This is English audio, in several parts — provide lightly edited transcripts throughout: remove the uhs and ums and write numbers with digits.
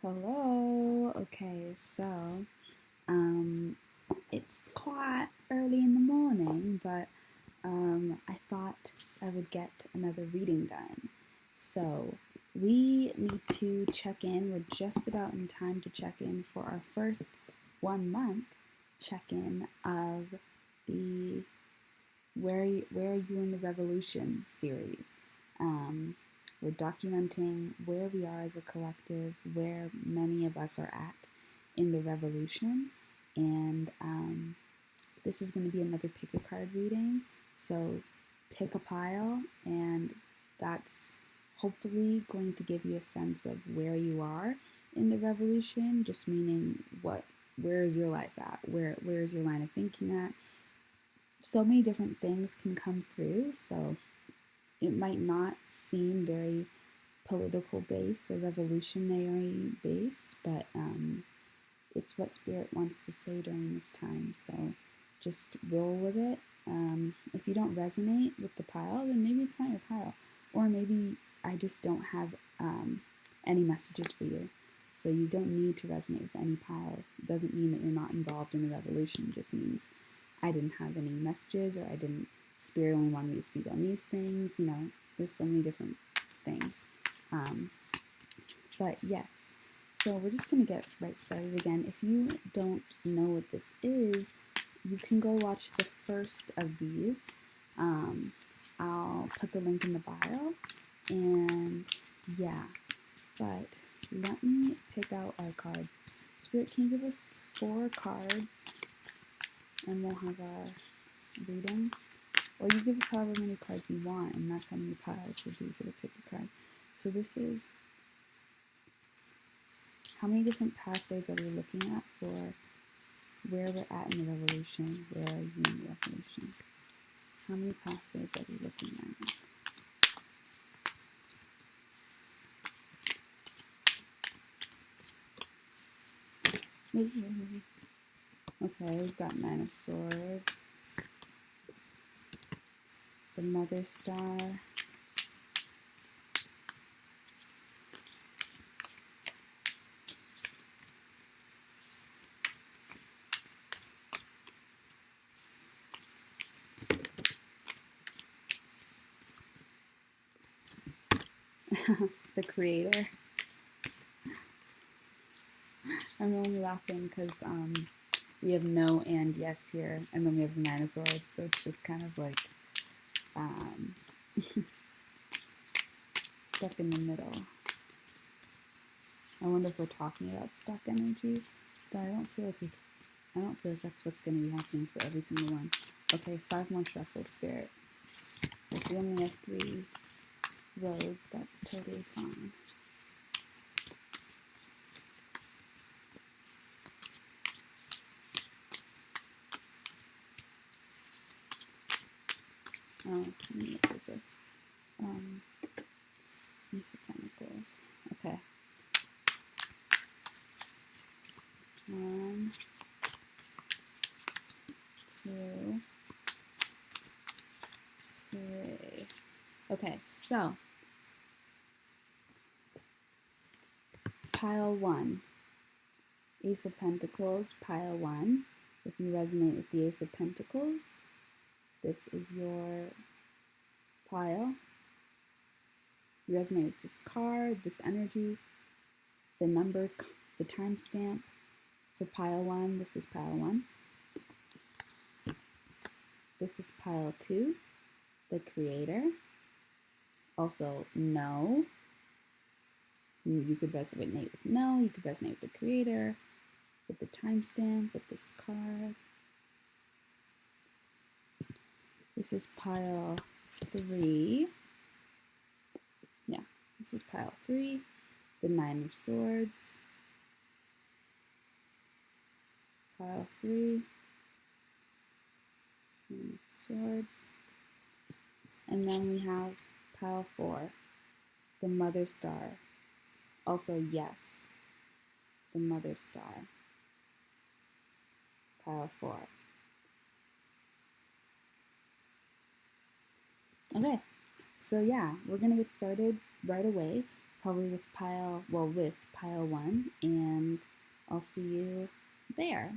Hello. Okay, so um, it's quite early in the morning, but I thought I would get another reading done. So we need to check in. We're just about in time to check in for our first 1 month check-in of the Where Are You in the Revolution series. We're documenting where we are as a collective, where many of us are at in the revolution, and this is going to be another pick a card reading. So pick a pile, and that's hopefully going to give you a sense of where you are in the revolution, just meaning where is your life at? Where is your line of thinking at? So many different things can come through, so it might not seem very political based or revolutionary based, but it's what Spirit wants to say during this time. So just roll with it. If you don't resonate with the pile, then maybe it's not your pile, or maybe I just don't have any messages for you. So you don't need to resonate with any pile. It doesn't mean that you're not involved in the revolution. It just means I didn't have any messages, or Spirit only wanted me to speak on these things. There's so many different things. But yes, so we're just going to get right started again. If you don't know what this is, you can go watch the first of these. I'll put the link in the bio. And yeah, but let me pick out our cards. Spirit, can you give us 4 cards? And we'll have a reading. Or you give us however many cards you want, and that's how many piles we'll do for the pick a card. So this is, how many different pathways are we looking at for where we're at in the revolution? Where are you in the revolution? How many pathways are we looking at? Okay, we've got 9 of Swords. The Mother Star. The Creator. I'm only laughing because we have no and yes here, and then we have the 9 of Swords, so it's just kind of like stuck in the middle. I wonder if we're talking about stuck energy, but I don't feel like that's what's going to be happening for every single one. Okay, 5 more shuffle, Spirit. If we only have 3 roads, that's totally fine. Oh, what is this? Ace of Pentacles. Okay. 1, 2, 3. Okay, so pile 1. Ace of Pentacles, pile 1. If you resonate with the Ace of Pentacles, this is your pile. You resonate with this card, this energy, the number, the timestamp for pile 1. This is pile 1. This is pile 2, the Creator. Also, no. You could resonate with no. You could resonate with the Creator, with the timestamp, with this card. This is pile 3. Yeah, this is pile 3. The 9 of Swords. Pile 3. 9 of Swords. And then we have pile 4. The Mother Star. Also, yes. The Mother Star. Pile 4. Okay, so yeah, we're going to get started right away. probably with pile 1, and I'll see you there.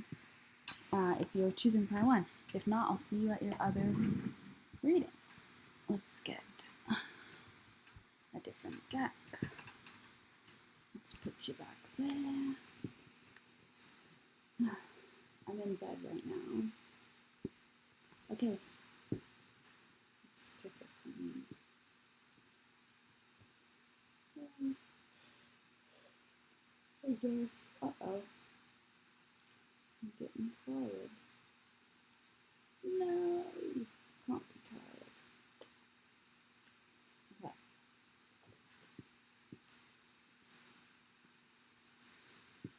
If you're choosing pile 1. If not, I'll see you at your other readings. Let's get a different deck. Let's put you back there. I'm in bed right now. Okay. Let's pick up one. Uh-oh. I'm getting tired. No, can't be tired. Okay.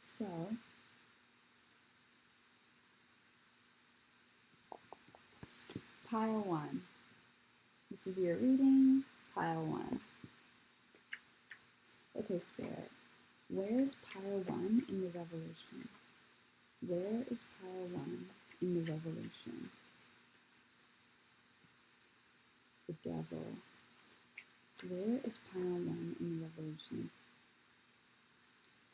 So, pile 1. This is your reading, pile 1. Okay, Spirit. Where is pile 1 in the revolution? Where is pile 1 in the revolution? The devil. Where is pile 1 in the revolution?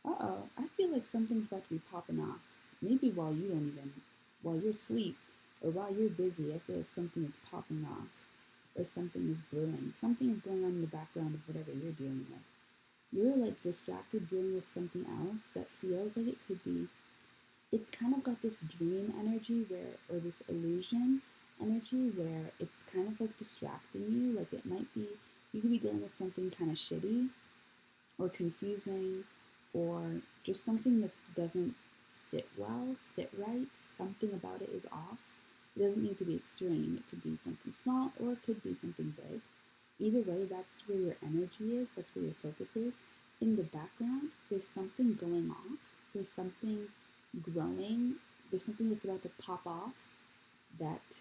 Uh-oh, I feel like something's about to be popping off. Maybe while you're asleep, or while you're busy, I feel like something is popping off, or something is brewing. Something is going on in the background of whatever you're dealing with. You're like distracted dealing with something else that feels like it could be, it's kind of got this dream energy or this illusion energy where it's kind of like distracting you. Like it might be, you could be dealing with something kind of shitty or confusing or just something that doesn't sit right. Something about it is off. It doesn't need to be extreme. It could be something small or it could be something big. Either way, that's where your energy is. That's where your focus is. In the background, there's something going off. There's something growing. There's something that's about to pop off that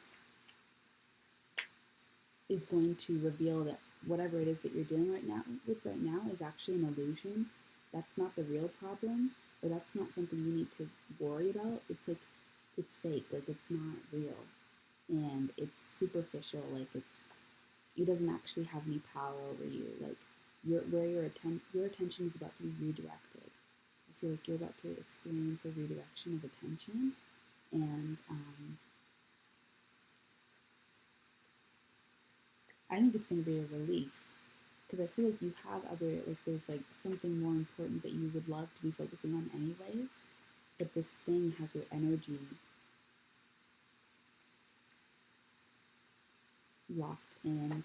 is going to reveal that whatever it is that you're dealing right now is actually an illusion. That's not the real problem, or that's not something you need to worry about. It's like, it's fake, like it's not real, and it's superficial, like it doesn't actually have any power over you. Like your attention is about to be redirected. I feel like you're about to experience a redirection of attention, and I think it's going to be a relief, because I feel like you have there's like something more important that you would love to be focusing on anyways, but this thing has your energy locked in,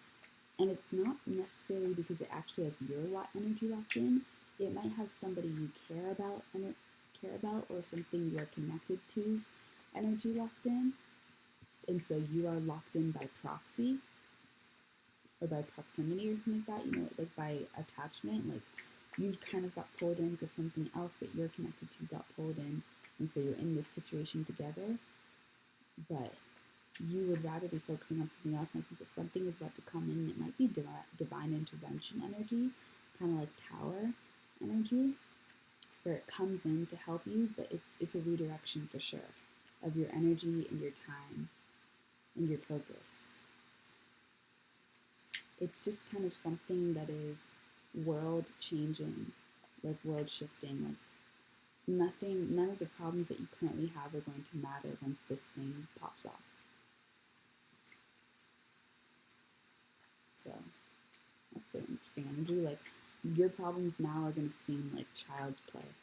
and it's not necessarily because it actually has your energy locked in. It might have somebody you care about, or something you are connected to's energy locked in, and so you are locked in by proxy, or by proximity or something like that, like by attachment, like you kind of got pulled in because something else that you're connected to got pulled in, and so you're in this situation together, but you would rather be focusing on something else, and I think that something is about to come in, and it might be divine intervention energy, kind of like tower energy, where it comes in to help you, but it's a redirection for sure of your energy and your time and your focus. It's just kind of something that is world changing, like world shifting, like none of the problems that you currently have are going to matter once this thing pops off. So that's an interesting energy. Like your problems now are going to seem like child's play.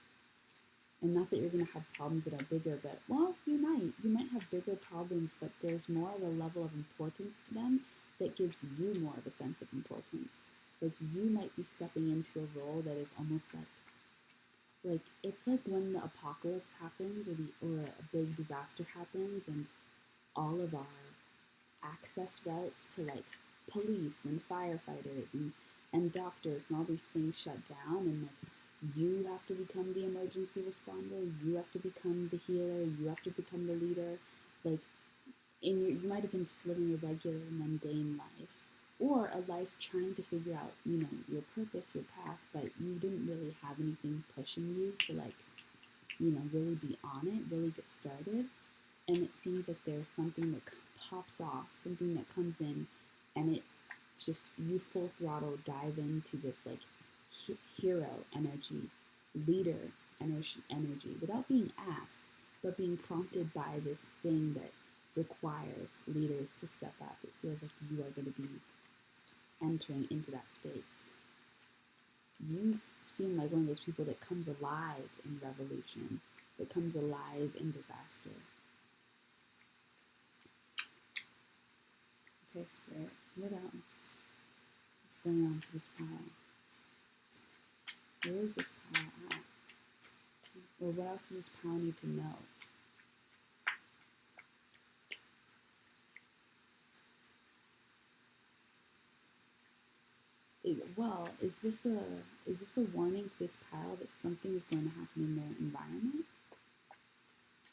And not that you're going to have problems that are bigger, but well, you might have bigger problems, but there's more of a level of importance to them that gives you more of a sense of importance. Like you might be stepping into a role that is almost like it's like when the apocalypse happens, or a big disaster happens, and all of our access routes to like police and firefighters and doctors and all these things shut down, and like you have to become the emergency responder, you have to become the healer, you have to become the leader. Like you might have been just living a regular mundane life, or a life trying to figure out your purpose, your path, but you didn't really have anything pushing you to like really be on it, really get started. And it seems like there's something that pops off, something that comes in, and it's just you full throttle dive into this like hero energy, leader energy, without being asked, but being prompted by this thing that requires leaders to step up. It feels like you are going to be entering into that space. You seem like one of those people that comes alive in revolution, that comes alive in disaster. Okay, Spirit, what else is going on for this pile? Where is this pile at? Or what else does this pile need to know? Well, is this a warning to this pile that something is going to happen in their environment?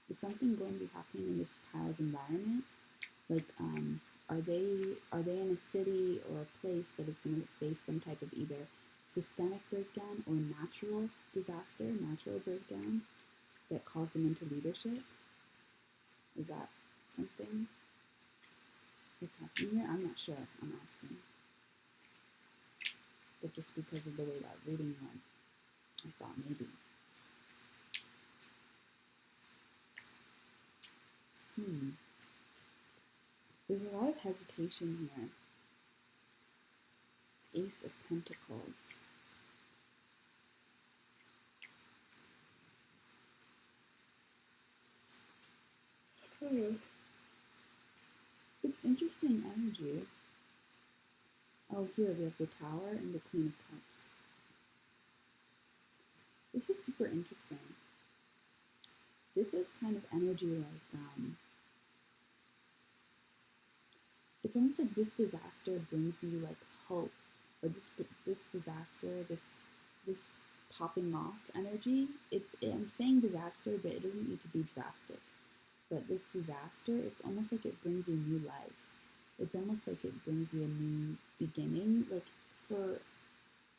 Is something going to be happening in this pile's environment? Like, are they in a city or a place that is going to face some type of either systemic breakdown or natural disaster, natural breakdown that calls them into leadership? Is that something that's happening here? I'm not sure. I'm asking. But just because of the way that reading went, I thought maybe. There's a lot of hesitation here. Ace of Pentacles. It's interesting energy. Oh, here we have the Tower and the Queen of Cups. This is super interesting. This is kind of energy like, it's almost like this disaster brings you like hope, or this disaster, this popping off energy. I'm saying disaster, but it doesn't need to be drastic. But this disaster, it's almost like it brings you new life. It's almost like it brings you a new beginning. Like for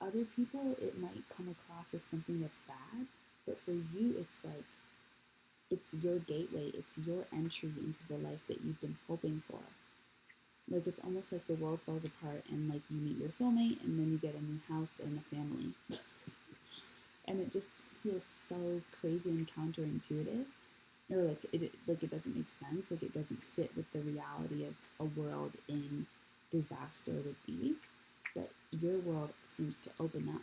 other people, it might come across as something that's bad, but for you, it's like it's your gateway. It's your entry into the life that you've been hoping for. Like it's almost like the world falls apart and like you meet your soulmate and then you get a new house and a family. And it just feels so crazy and counterintuitive. Or like it doesn't make sense, like it doesn't fit with the reality of a world in disaster would be. But your world seems to open up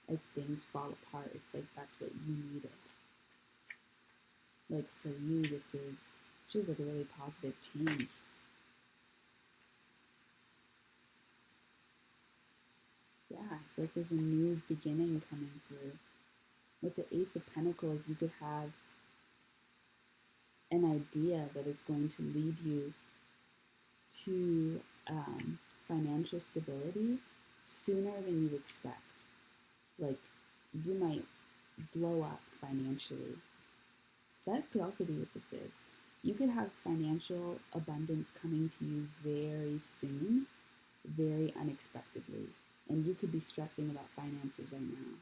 as things fall apart. It's like that's what you needed. Like for you, this feels like a really positive change. Yeah, I feel like there's a new beginning coming through. With the Ace of Pentacles, you could have an idea that is going to lead you to financial stability sooner than you expect. Like, you might blow up financially. That could also be what this is. You could have financial abundance coming to you very soon, very unexpectedly. And you could be stressing about finances right now.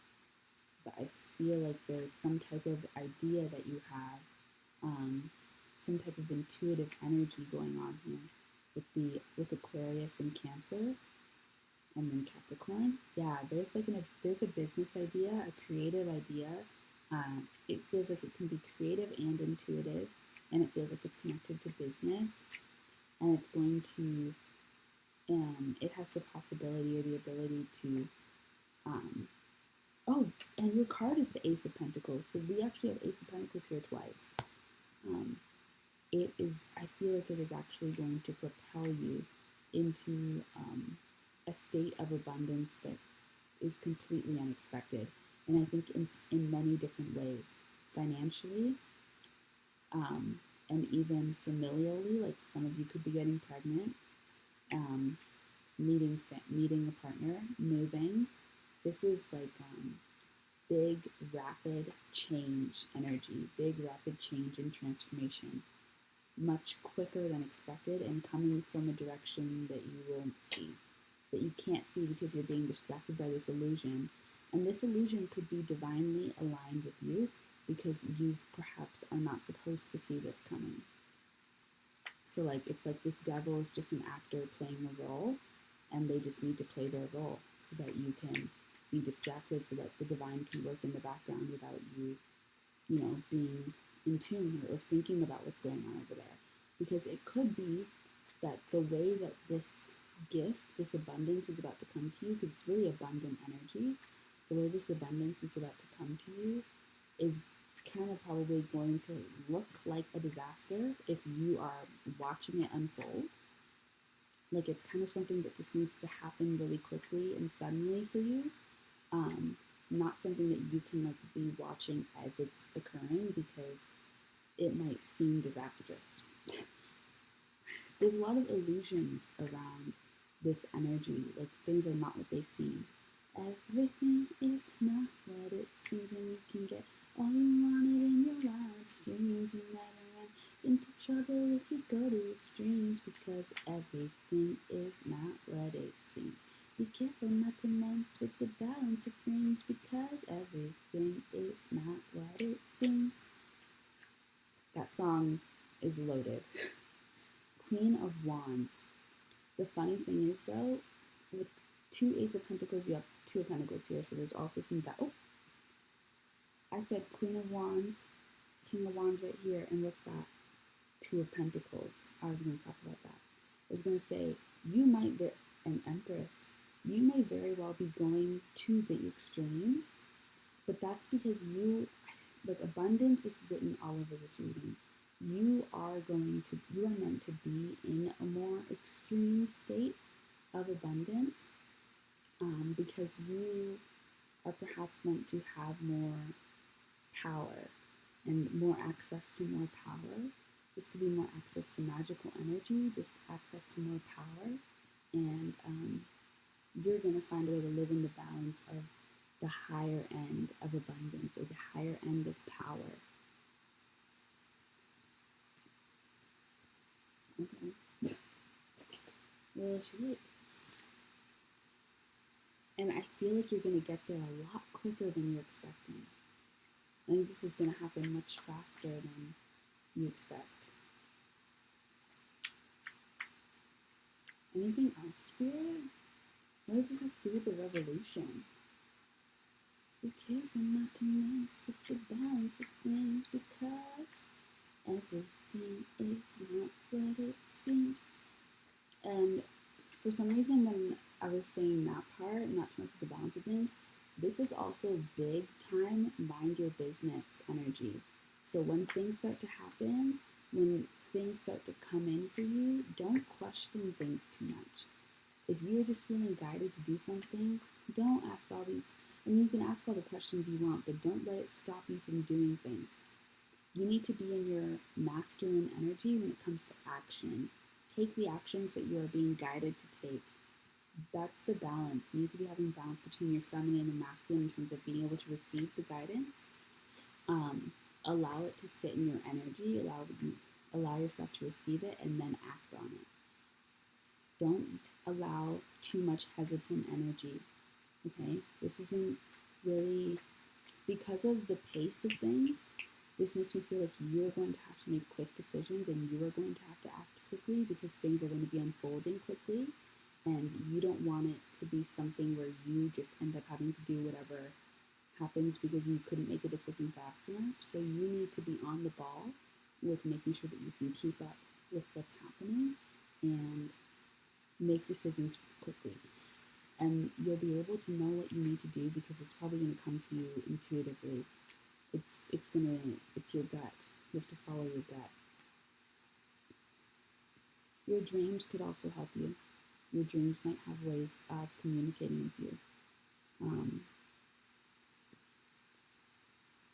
But I feel like there's some type of idea that you have, some type of intuitive energy going on here with Aquarius and Cancer, and then Capricorn. Yeah, there's a business idea, a creative idea. It feels like it can be creative and intuitive, and it feels like it's connected to business, and it's going to. It has the possibility or the ability to. Oh, and your card is the Ace of Pentacles, so we actually have Ace of Pentacles here twice. I feel like it is actually going to propel you into a state of abundance that is completely unexpected. And I think in many different ways, financially, and even familially, like some of you could be getting pregnant, meeting a partner, moving. This is like big, rapid change energy, big, rapid change and transformation, much quicker than expected and coming from a direction that you won't see, that you can't see because you're being distracted by this illusion. And this illusion could be divinely aligned with you because you perhaps are not supposed to see this coming. So like it's like this devil is just an actor playing a role, and they just need to play their role so that you can be distracted so that the divine can work in the background without you, being in tune or thinking about what's going on over there. Because it could be that the way that this gift, this abundance is about to come to you, because it's really abundant energy, the way this abundance is about to come to you is kind of probably going to look like a disaster if you are watching it unfold. Like it's kind of something that just needs to happen really quickly and suddenly for you. Not something that you can like be watching as it's occurring because it might seem disastrous. There's a lot of illusions around this energy. Like things are not what they seem. Everything is not what it seems, and you can get all you wanted in your wildest dreams. You never run into trouble if you go to extremes, because everything is not what it seems. Be careful not to mess with the balance of things, because everything is not what it seems. That song is loaded. Queen of Wands. The funny thing is, though, with 2 Ace of Pentacles, you have 2 of Pentacles here, so there's also some that. Oh, I said Queen of Wands, King of Wands right here, and what's that? 2 of Pentacles. I was going to talk about that. I was going to say, you might be an Empress. You may very well be going to the extremes, but that's because abundance is written all over this reading. You are meant to be in a more extreme state of abundance because you are perhaps meant to have more power and more access to more power. This could be more access to magical energy, just access to more power, and you're going to find a way to live in the balance of the higher end of abundance or the higher end of power. Okay. Well, shit. And I feel like you're going to get there a lot quicker than you're expecting. I think this is going to happen much faster than you expect. Anything else, Spirit? What does this have to do with the revolution? Be careful not to mess with the balance of things, because everything is not what it seems. And for some reason, when I was saying that part, not to mess with the balance of things, this is also big time mind your business energy. So when things start to happen, when things start to come in for you, don't question things too much. If you're just feeling guided to do something, don't ask all these, you can ask all the questions you want, but don't let it stop you from doing things. You need to be in your masculine energy when it comes to action. Take the actions that you are being guided to take. That's the balance. You need to be having balance between your feminine and masculine in terms of being able to receive the guidance. Allow it to sit in your energy. Allow yourself to receive it and then act on it. Don't allow too much hesitant energy. Okay? This isn't really, because of the pace of things, this makes me feel like you're going to have to make quick decisions and you are going to have to act quickly because things are going to be unfolding quickly, and you don't want it to be something where you just end up having to do whatever happens because you couldn't make a decision fast enough. So you need to be on the ball with making sure that you can keep up with what's happening and make decisions quickly. And you'll be able to know what you need to do because it's probably going to come to you intuitively. It's your gut. You have to follow your gut. Your dreams could also help you. Your dreams might have ways of communicating with you.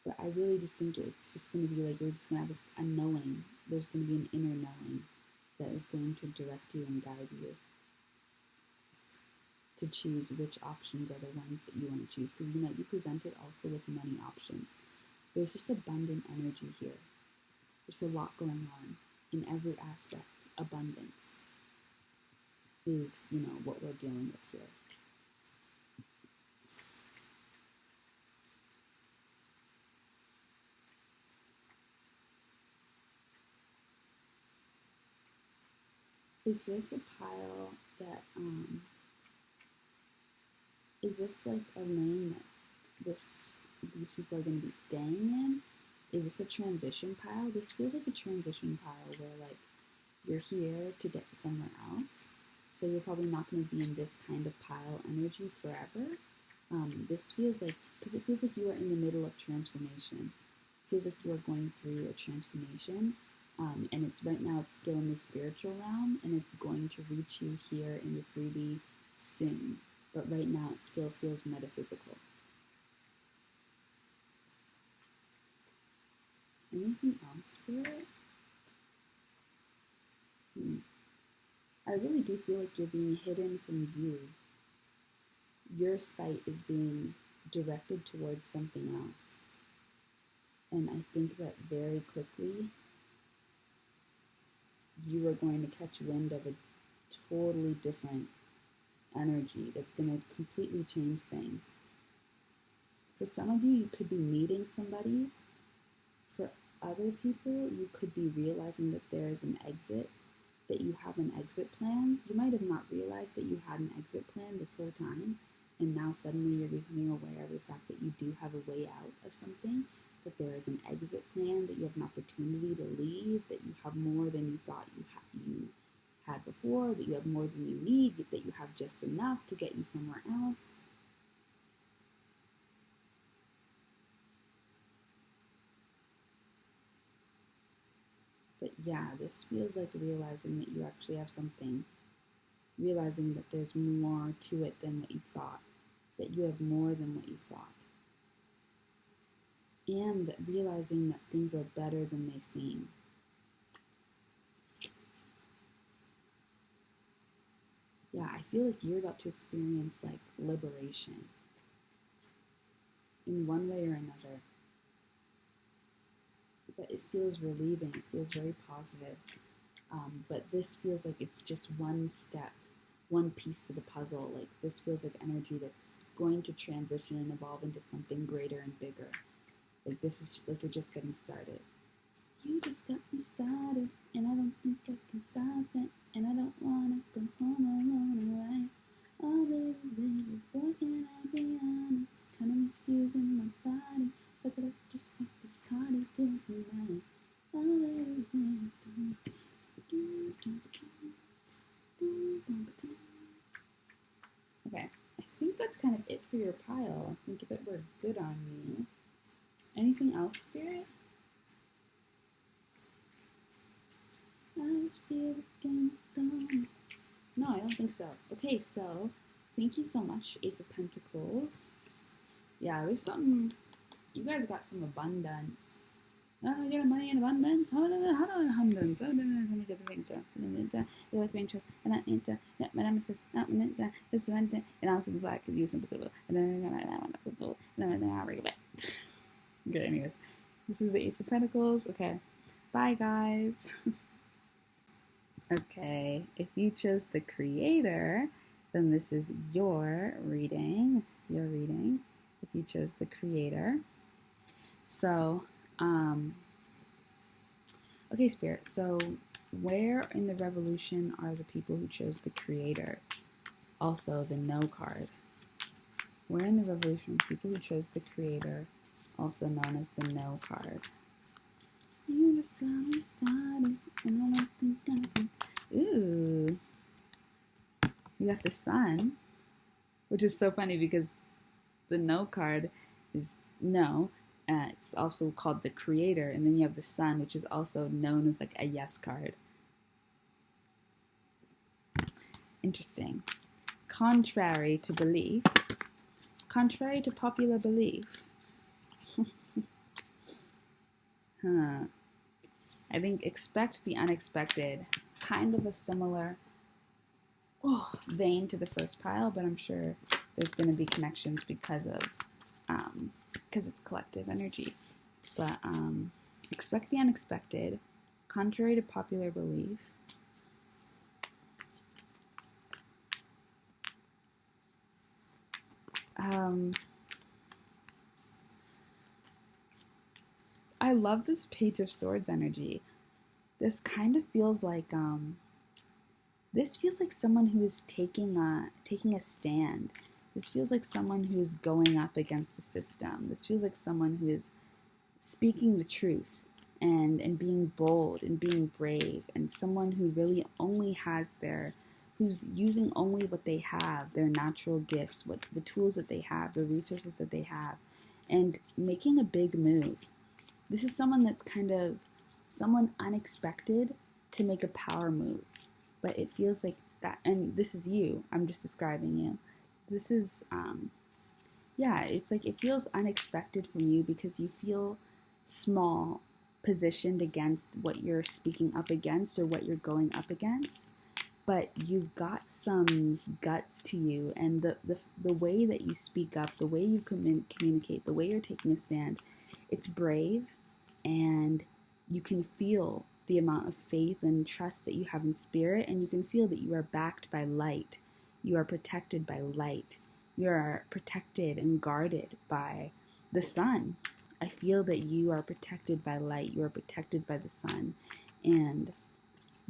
But I really just think it's just going to be like you're just going to have a knowing. There's going to be an inner knowing that is going to direct you and guide you to choose which options are the ones that you want to choose, because you might be presented also with many options. There's just abundant energy here. There's a lot going on in every aspect. Abundance is, what we're dealing with here. Is this a pile that is this like a lane that these people are going to be staying in? Is this a transition pile? This feels like a transition pile where like you're here to get to somewhere else. So you're probably not going to be in this kind of pile energy forever. This feels like, because it feels like you are in the middle of transformation. It feels like you are going through a transformation. And it's right now it's still in the spiritual realm, and it's going to reach you here in the 3D soon. But right now it still feels metaphysical. Anything else, Spirit? I really do feel like you're being hidden from view. Your sight is being directed towards something else. And I think that very quickly you are going to catch wind of a totally different energy that's going to completely change things. For some of you, you could be meeting somebody. For other people, you could be realizing that there is an exit, that you have an exit plan. You might have not realized that you had an exit plan this whole time, and now suddenly you're becoming aware of the fact that you do have a way out of something, that there is an exit plan, that you have an opportunity to leave, that you have more than you thought you had before, that you have more than you need, that you have just enough to get you somewhere else. But yeah, this feels like realizing that you actually have something, realizing that there's more to it than what you thought, that you have more than what you thought, and realizing that things are better than they seem. Yeah, I feel like you're about to experience like liberation in one way or another. But it feels relieving, it feels very positive. But this feels like it's just one step, one piece to the puzzle. Like this feels like energy that's going to transition and evolve into something greater and bigger. Like this is like you're just getting started. You just got me started, and I don't think I can stop it, and I don't wanna go home alone away. Oh baby, boy, can I be honest? Kinda misusing my body. Look it up just like this party doing tonight. Oh baby, okay, I think that's kind of it for your pile. I think that we're good on you. Anything else, Spirit? I just feel again gone. No, I don't think so. Okay, so thank you so much, Ace of Pentacles. Yeah, there's something. You guys got some abundance. I get money in abundance. How do abundance? How do I get the vengeance? You like vengeance, and I need to. Yeah, my nemesis. This one thing, and also the black is using the and then I'll bring it back. Okay, anyways, this is the Ace of Pentacles. Okay, bye guys. Okay, if you chose the Creator, then this is your reading. This is your reading. If you chose the Creator. So, okay, Spirit. So, where in the Revolution are the people who chose the Creator? Also, the No card. Where in the Revolution are people who chose the Creator, also known as the No card? You just got me started, and I don't think I can. Ooh. You got the Sun, which is so funny because the No card is no. It's also called the Creator, and then you have the Sun, which is also known as like a Yes card. Interesting. Contrary to belief, contrary to popular belief. I think expect the unexpected, kind of a similar vein to the first pile, but I'm sure there's going to be connections because it's collective energy. But expect the unexpected, contrary to popular belief. I love this Page of Swords energy. This kind of feels like this feels like someone who is taking a stand. This feels like someone who is going up against the system. This feels like someone who is speaking the truth and being bold and being brave, and someone who really only has who's using only what they have, their natural gifts, what the tools that they have, the resources that they have, and making a big move. This is someone that's kind of someone unexpected to make a power move, but it feels like that. And this is you. I'm just describing you. This is yeah, it's like it feels unexpected from you because you feel small, positioned against what you're speaking up against or what you're going up against. But you've got some guts to you, and the way that you speak up, the way you communicate, the way you're taking a stand, it's brave, and you can feel the amount of faith and trust that you have in spirit, and you can feel that you are backed by light. You are protected by light. You are protected and guarded by the sun. I feel that you are protected by light. You are protected by the sun, and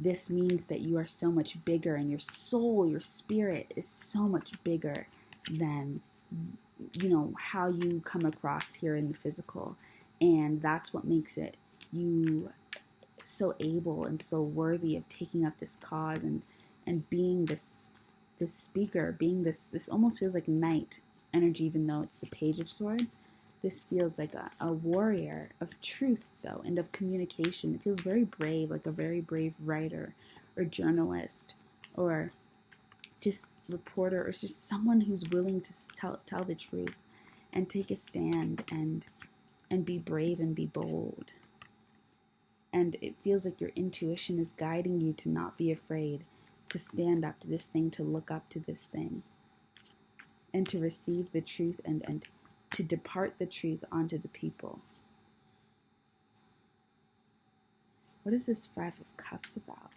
this means that you are so much bigger, and your soul, your spirit is so much bigger than, how you come across here in the physical. And that's what makes it you so able and so worthy of taking up this cause and being this speaker, being this almost feels like knight energy, even though it's the Page of Swords. This feels like a warrior of truth, though, and of communication. It feels very brave, like a very brave writer or journalist or just reporter, or just someone who's willing to tell the truth and take a stand and be brave and be bold. And it feels like your intuition is guiding you to not be afraid, to stand up to this thing, to look up to this thing, and to receive the truth and to depart the truth onto the people. What is this Five of Cups about?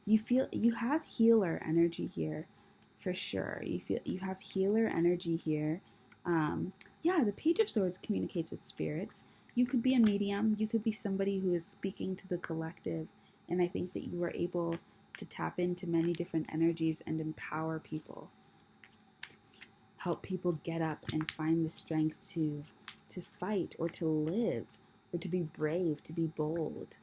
You have healer energy here, for sure. You have healer energy here. The Page of Swords communicates with spirits. You could be a medium. You could be somebody who is speaking to the collective, and I think that you are able to tap into many different energies and empower people. Help people get up and find the strength to fight or to live or to be brave, to be bold.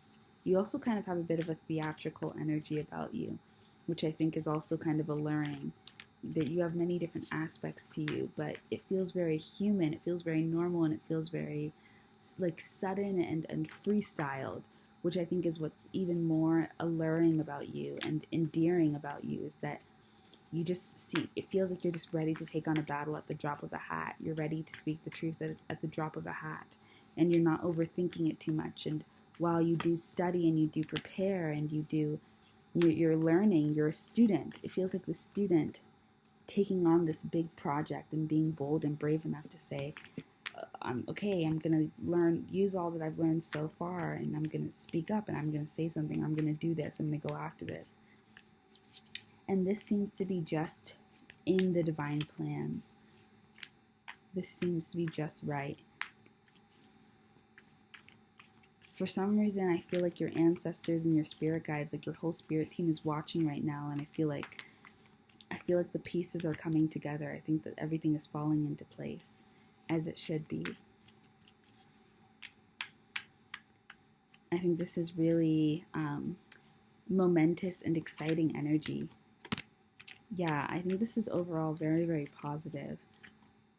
You also kind of have a bit of a theatrical energy about you, which I think is also kind of alluring. That you have many different aspects to you, but it feels very human, it feels very normal, and it feels very like sudden and freestyled, which I think is what's even more alluring about you and endearing about you, is that you just see, it feels like you're just ready to take on a battle at the drop of a hat. You're ready to speak the truth at the drop of a hat, and you're not overthinking it too much. And while you do study and you do prepare and you're learning, you're a student. It feels like the student taking on this big project and being bold and brave enough to say, I'm going to use all that I've learned so far, and I'm going to speak up, and I'm going to say something, I'm going to do this, I'm going to go after this. And this seems to be just in the divine plans. This seems to be just right. For some reason, I feel like your ancestors and your spirit guides, like your whole spirit team is watching right now, and I feel like the pieces are coming together. I think that everything is falling into place as it should be. I think this is really momentous and exciting energy. Yeah, I think this is overall very, very positive.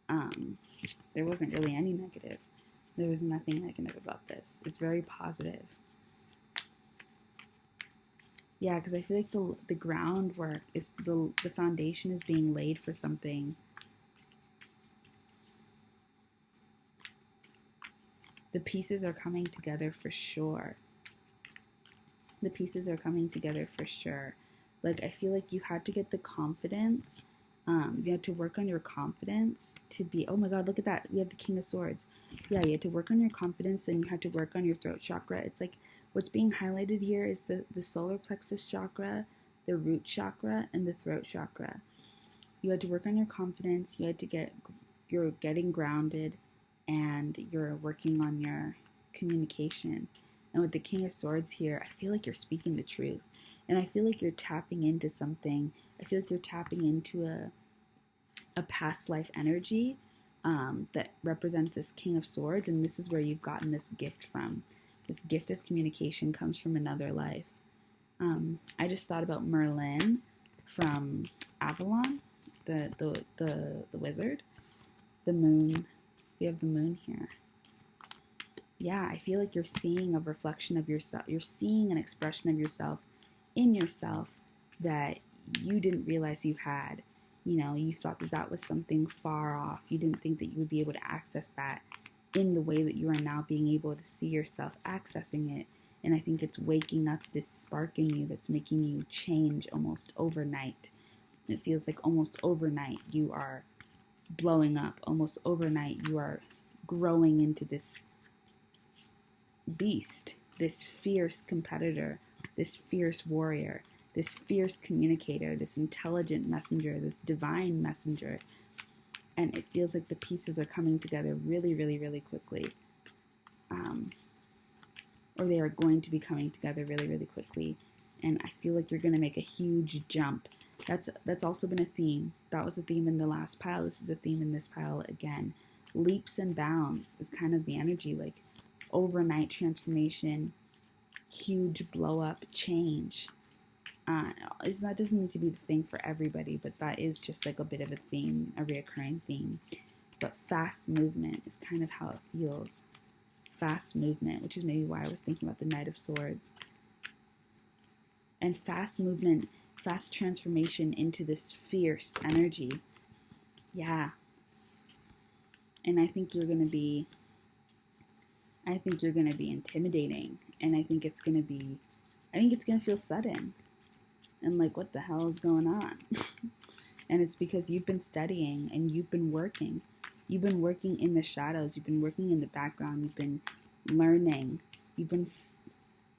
There wasn't really any negative. There was nothing negative about this. It's very positive. Yeah, because I feel like the groundwork is, the foundation is being laid for something. The pieces are coming together for sure. The pieces are coming together for sure. Like, I feel like you had to get the confidence. You had to work on your confidence to be, oh my God, look at that. We have the King of Swords. Yeah, you had to work on your confidence, and you had to work on your throat chakra. It's like what's being highlighted here is the solar plexus chakra, the root chakra, and the throat chakra. You had to work on your confidence. You had to you're getting grounded, and you're working on your communication. And with the King of Swords here, I feel like you're speaking the truth. And I feel like you're tapping into something. I feel like you're tapping into a past life energy that represents this King of Swords. And this is where you've gotten this gift from. This gift of communication comes from another life. I just thought about Merlin from Avalon, the wizard. The moon. We have the moon here. Yeah, I feel like you're seeing a reflection of yourself. You're seeing an expression of yourself in yourself that you didn't realize you had. You know, you thought that that was something far off. You didn't think that you would be able to access that in the way that you are now being able to see yourself accessing it. And I think it's waking up this spark in you that's making you change almost overnight. It feels like almost overnight you are blowing up. Almost overnight you are growing into this beast, this fierce competitor, this fierce warrior, this fierce communicator, this intelligent messenger, this divine messenger. And it feels like the pieces are coming together really, really, really quickly. Or they are going to be coming together really, really quickly. And I feel like you're going to make a huge jump. That's also been a theme. That was a theme in the last pile. This is a theme in this pile again. Leaps and bounds is kind of the energy, like overnight transformation, huge blow up, change. That doesn't need to be the thing for everybody, but that is just like a bit of a theme, a reoccurring theme. But fast movement is kind of how it feels. Fast movement, which is maybe why I was thinking about the Knight of Swords. And fast movement, fast transformation into this fierce energy. Yeah. And I think you're going to be intimidating. And I think it's going to feel sudden. And like, what the hell is going on? And it's because you've been studying and you've been working. You've been working in the shadows. You've been working in the background. You've been learning. You've been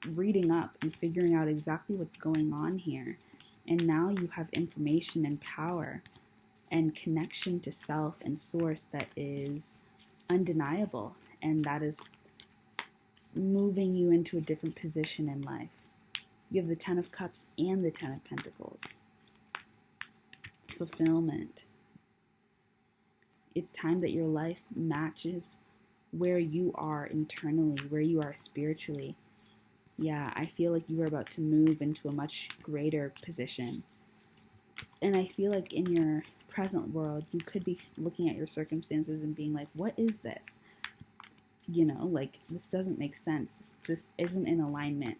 reading up and figuring out exactly what's going on here. And now you have information and power and connection to self and source that is undeniable. And that is moving you into a different position in life. You have the Ten of Cups and the Ten of Pentacles. Fulfillment. It's time that your life matches where you are internally, where you are spiritually. Yeah, I feel like you are about to move into a much greater position. And I feel like in your present world, you could be looking at your circumstances and being like, what is this? You know, like, this doesn't make sense. This isn't in alignment.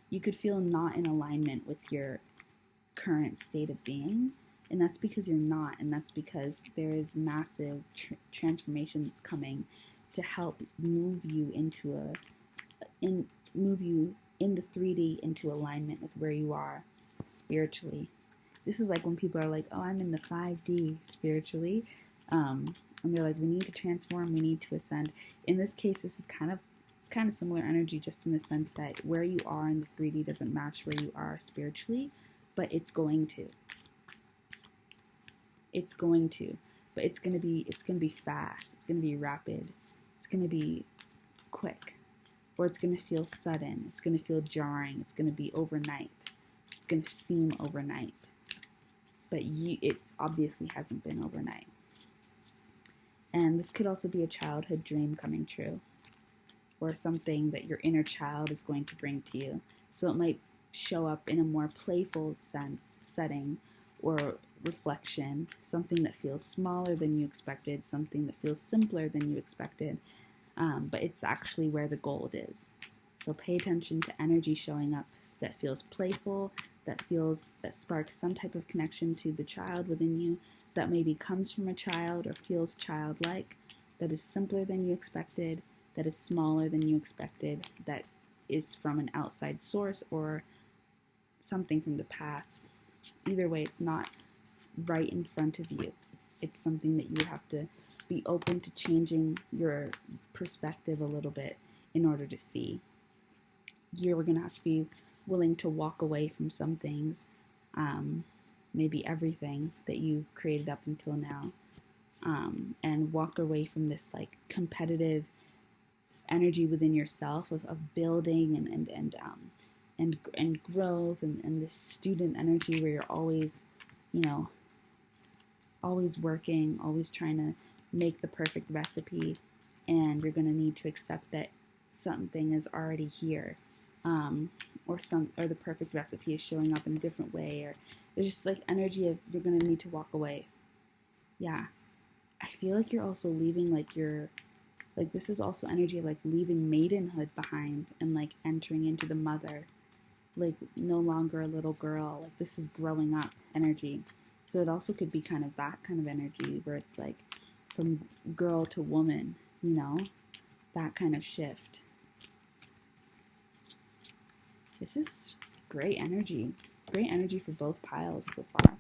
You could feel not in alignment with your current state of being. And that's because you're not. And that's because there is massive transformation that's coming to help move you into move you in the 3D into alignment with where you are spiritually. This is like when people are like, oh, I'm in the 5D spiritually. And they're like, we need to transform, we need to ascend. In this case, this is kind of similar energy, just in the sense that where you are in the 3D doesn't match where you are spiritually, but it's going to. It's going to. But it's gonna be fast, it's gonna be rapid, it's gonna be quick. Or it's going to feel sudden, it's going to feel jarring, it's going to be overnight, it's going to seem overnight. But it obviously hasn't been overnight. And this could also be a childhood dream coming true, or something that your inner child is going to bring to you. So it might show up in a more playful setting, or reflection, something that feels smaller than you expected, something that feels simpler than you expected. But it's actually where the gold is. So pay attention to energy showing up that feels playful, that sparks some type of connection to the child within you, that maybe comes from a child or feels childlike, that is simpler than you expected, that is smaller than you expected, that is from an outside source or something from the past. Either way, it's not right in front of you. It's something that you have to be open to changing your perspective a little bit in order to see. You're going to have to be willing to walk away from some things, maybe everything that you've created up until now, and walk away from this like competitive energy within yourself of building and growth, and this student energy where you're always, you know, always working, always trying to make the perfect recipe, and you're going to need to accept that something is already here, or the perfect recipe is showing up in a different way, or there's just like energy of you're going to need to walk away. Yeah, I feel like you're also leaving like this is also energy of like leaving maidenhood behind and like entering into the mother, like no longer a little girl, like this is growing up energy. So it also could be kind of that kind of energy where it's like from girl to woman, you know, that kind of shift. This is great energy for both piles so far.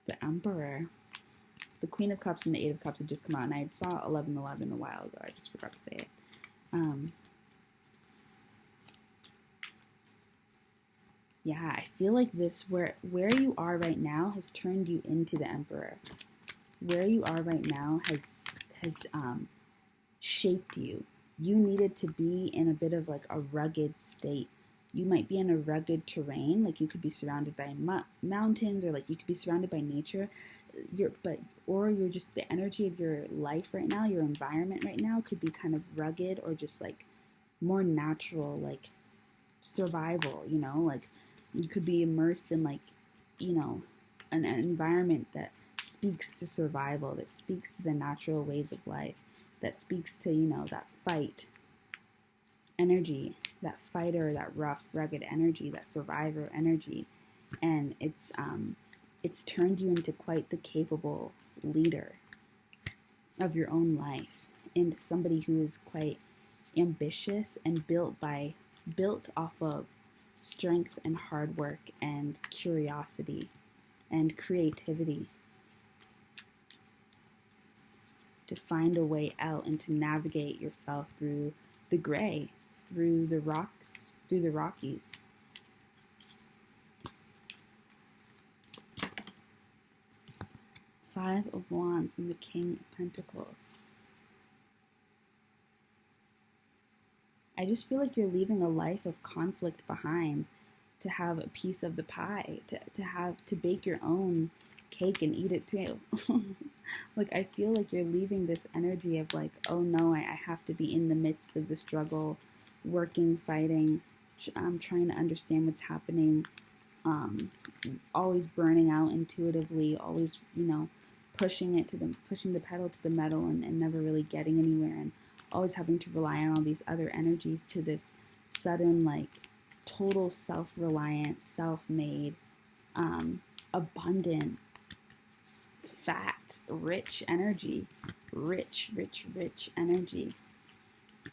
The Emperor, the Queen of Cups and the Eight of Cups had just come out, and I saw 1111 a while ago. I just forgot to say it. Yeah, I feel like this, where you are right now has turned you into the Emperor. Where you are right now has shaped you. You needed to be in a bit of like a rugged state. You might be in a rugged terrain, like you could be surrounded by mountains, or like you could be surrounded by nature. Or you're just, the energy of your life right now, your environment right now could be kind of rugged, or just like more natural, like survival, you know, like you could be immersed in like, you know, an environment that speaks to survival, that speaks to the natural ways of life, that speaks to, you know, that fight energy, that fighter, that rough, rugged energy, that survivor energy. And it's turned you into quite the capable leader of your own life, and somebody who is quite ambitious and built off of strength and hard work and curiosity and creativity, to find a way out and to navigate yourself through the gray, through the rocks, through the Rockies. Five of Wands and the King of Pentacles. I just feel like you're leaving a life of conflict behind to have a piece of the pie, to bake your own cake and eat it too. Like, I feel like you're leaving this energy of like, oh no, I have to be in the midst of the struggle, working, fighting, trying to understand what's happening, always burning out intuitively, always, you know, pushing the pedal to the metal, and never really getting anywhere, and always having to rely on all these other energies, to this sudden like total self-reliant, self-made, abundant, fat, rich energy, rich energy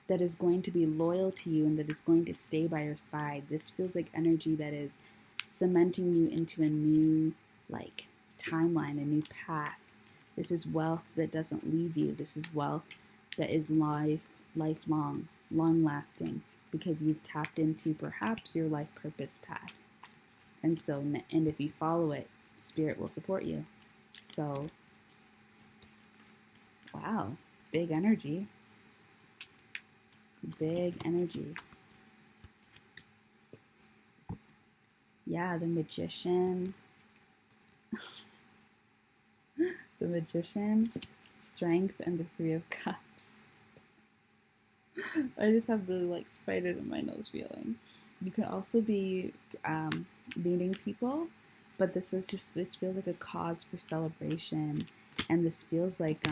that is going to be loyal to you and that is going to stay by your side. This feels like energy that is cementing you into a new like timeline, a new path. This is wealth that doesn't leave you. This is wealth that is lifelong, long-lasting, because you've tapped into perhaps your life purpose path. And if you follow it, Spirit will support you. So, wow, big energy. Big energy. Yeah, the Magician. The Magician, Strength, and the Three of Cups. I just have the like spiders in my nose feeling. You can also be meeting people, but this feels like a cause for celebration, and this feels like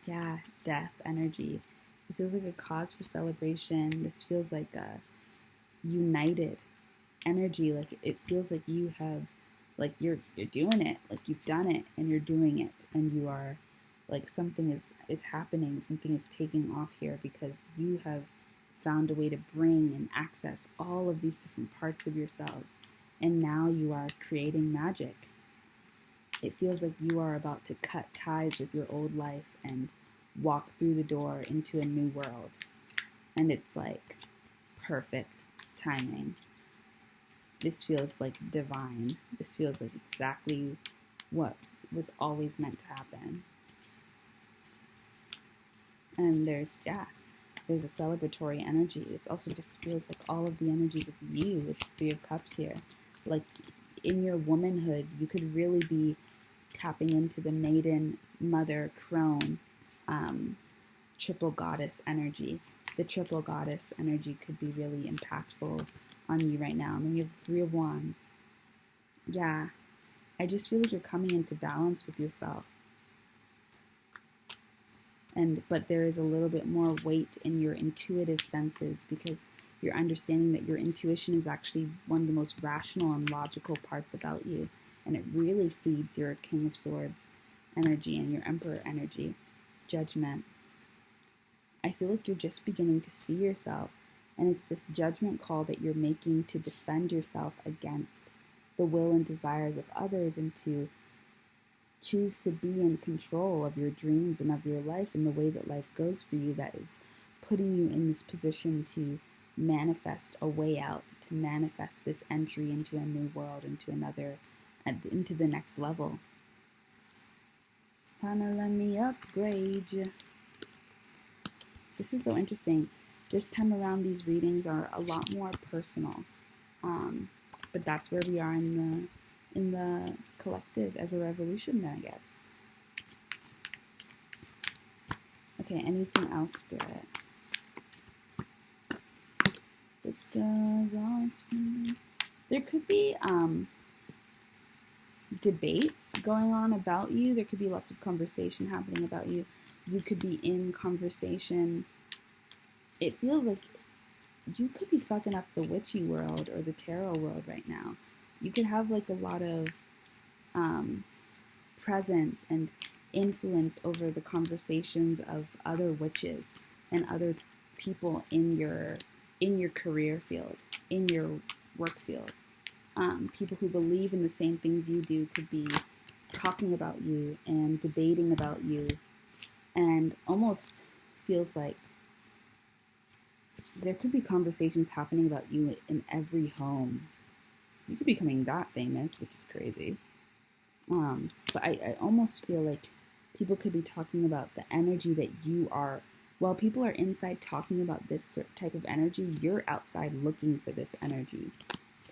death energy. This feels like a cause for celebration. This feels like a united energy. Like, it feels like you have, like, you're doing it, like you've done it and you're doing it, and you are like, something is happening, something is taking off here, because you have found a way to bring and access all of these different parts of yourselves, and now you are creating magic. It feels like you are about to cut ties with your old life and walk through the door into a new world, and it's like perfect timing. This feels like divine. This feels like exactly what was always meant to happen. And there's there's a celebratory energy. This also just feels like all of the energies of you with the Three of Cups here. Like in your womanhood, you could really be tapping into the maiden, mother, crone, triple goddess energy. The triple goddess energy could be really impactful on you right now. And then you have the Three of Wands. Yeah, I just feel like you're coming into balance with yourself. But there is a little bit more weight in your intuitive senses because you're understanding that your intuition is actually one of the most rational and logical parts about you. And it really feeds your King of Swords energy and your Emperor energy. Judgment. I feel like you're just beginning to see yourself. And it's this judgment call that you're making to defend yourself against the will and desires of others and to choose to be in control of your dreams and of your life and the way that life goes for you, that is putting you in this position to manifest a way out, to manifest this entry into a new world, into the next level. Kinda let me upgrade you. This is so interesting. This time around, these readings are a lot more personal, but that's where we are in the collective as a revolution, I guess. Okay, anything else, Spirit? It goes on spinning. There could be debates going on about you. There could be lots of conversation happening about you. You could be in conversation. It feels like you could be fucking up the witchy world or the tarot world right now. You could have like a lot of presence and influence over the conversations of other witches and other people in your career field, in your work field. People who believe in the same things you do could be talking about you and debating about you, and almost feels like there could be conversations happening about you in every home. You could be becoming that famous, which is crazy. But I almost feel like people could be talking about the energy that you are. While people are inside talking about this type of energy, you're outside looking for this energy.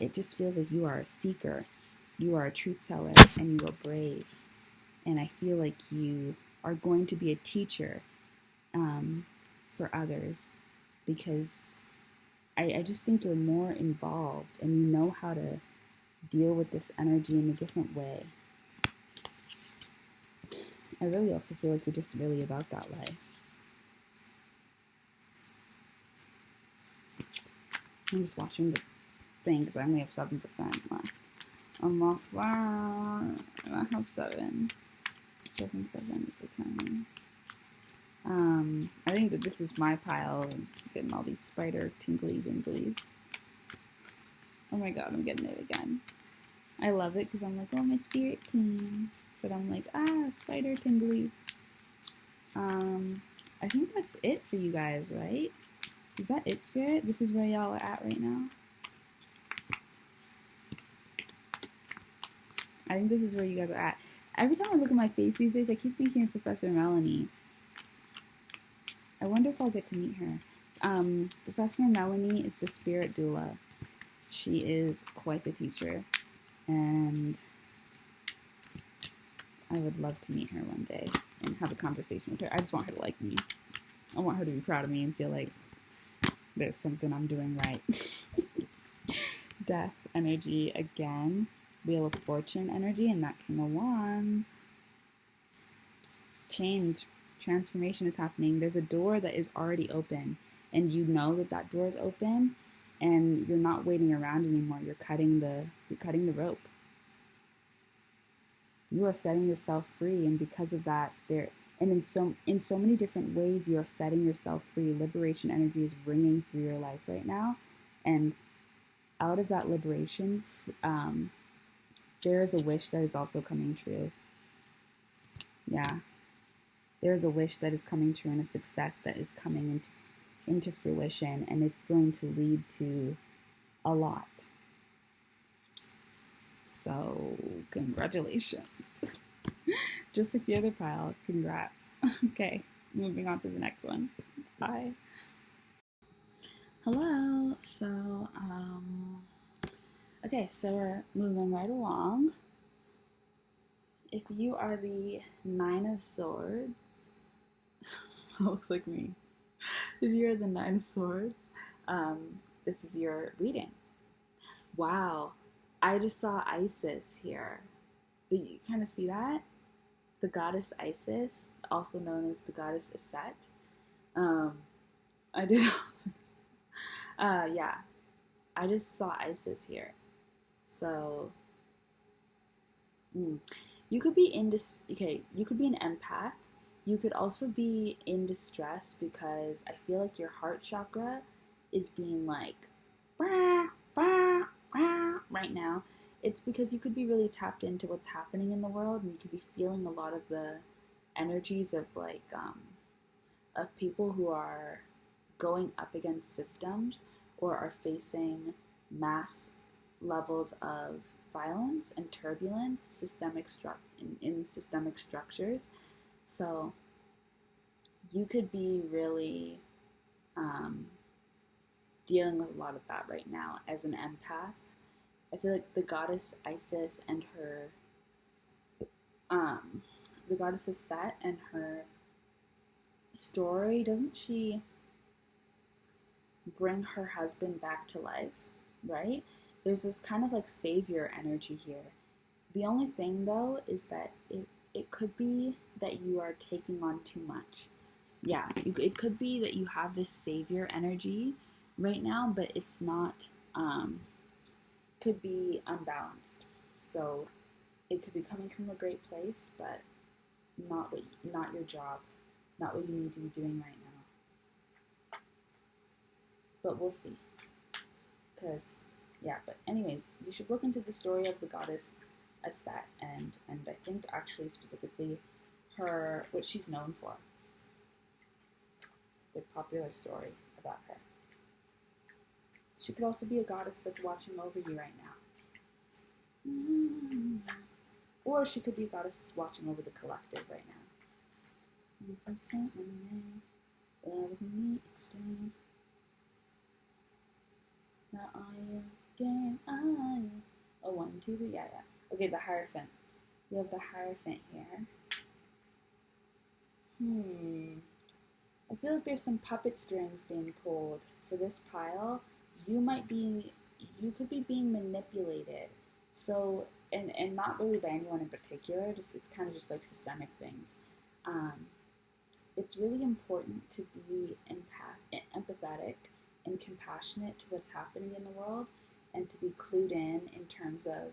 It just feels like you are a seeker, you are a truth teller, and you are brave. And I feel like you are going to be a teacher for others, because I just think you're more involved and you know how to deal with this energy in a different way. I really also feel like you're just really about that life. I'm just watching the thing because I only have 7% left. I'm off. Wow, I have 7. 7 is the time. I think that this is my pile. I'm just getting all these spider tinglies. Oh my god, I'm getting it again. I love it because I'm like, oh, my spirit team. But I'm like, spider tinglies. I think that's it for you guys, right? Is that it, Spirit? This is where y'all are at right now? I think this is where you guys are at. Every time I look at my face these days, I keep thinking of Professor Melanie. I wonder if I'll get to meet her. Professor Melanie is the spirit doula. She is quite the teacher, and I would love to meet her one day and have a conversation with her. I just want her to like me. I want her to be proud of me and feel like there's something I'm doing right. Death energy again. Wheel of Fortune energy, and that King of Wands. Change. Transformation is happening. There's a door that is already open, and you know that door is open, and you're not waiting around anymore. You're cutting the rope. You are setting yourself free, and because of that, in so many different ways, you are setting yourself free. Liberation energy is ringing through your life right now, and out of that liberation, there is a wish that is also coming true. Yeah. There is a wish that is coming true and a success that is coming into fruition, and it's going to lead to a lot. So, congratulations. Just like the other pile, congrats. Okay, moving on to the next one. Bye. Hello. Okay, so we're moving right along. If you are the Nine of Swords, looks like me. If you're the Nine of Swords, this is your reading. Wow, I just saw Isis here. Did you kind of see that? The goddess Isis, also known as the goddess Aset. Um, I did. Yeah, I just saw Isis here. So, mm, you could be okay, you could be an empath. You could also be in distress because I feel like your heart chakra is being like "Wah, wah, wah," right now. It's because you could be really tapped into what's happening in the world, and you could be feeling a lot of the energies of of people who are going up against systems or are facing mass levels of violence and turbulence in systemic structures. So you could be really um, dealing with a lot of that right now as an empath. I feel like the goddess Isis and um, the goddess Set and her story, doesn't she bring her husband back to life, right? There's this kind of like savior energy here. The only thing though is that it could be that you are taking on too much. Yeah, it could be that you have this savior energy right now, but it's not, could be unbalanced. So it could be coming from a great place, but not your job, not what you need to be doing right now. But we'll see. Because, yeah, but anyways, you should look into the story of the goddess Aset and I think actually specifically what she's known for. The popular story about her. She could also be a goddess that's watching over you right now. Mm-hmm. Or she could be a goddess that's watching over the collective right now. Extreme. Now are you game? Are you? Oh, 1, 2, 3. Yeah. Okay, the Hierophant. We have the Hierophant here. I feel like there's some puppet strings being pulled for this pile. You could be being manipulated. So, and not really by anyone in particular. It's kind of just like systemic things. It's really important to be empathetic and compassionate to what's happening in the world, and to be clued in terms of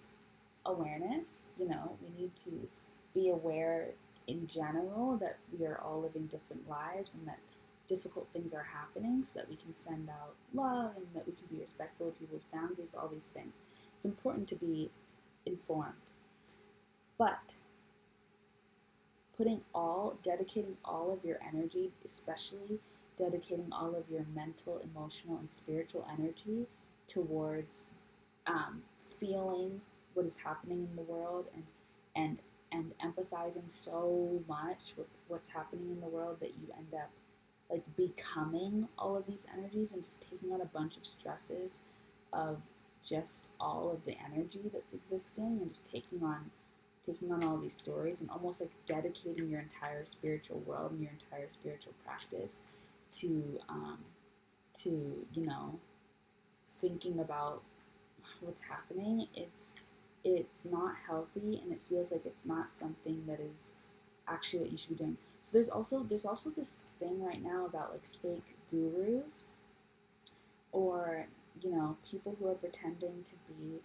awareness. We need to be aware in general that we are all living different lives and that difficult things are happening, so that we can send out love and that we can be respectful of people's boundaries, all these things. It's important to be informed. But dedicating all of your energy, especially dedicating all of your mental, emotional, and spiritual energy towards feeling what is happening in the world and empathizing so much with what's happening in the world that you end up like becoming all of these energies and just taking on a bunch of stresses of just all of the energy that's existing, and just taking on all these stories, and almost like dedicating your entire spiritual world and your entire spiritual practice to thinking about what's happening. It's not healthy, and it feels like it's not something that is actually what you should be doing. So there's also this thing right now about like fake gurus, or people who are pretending to be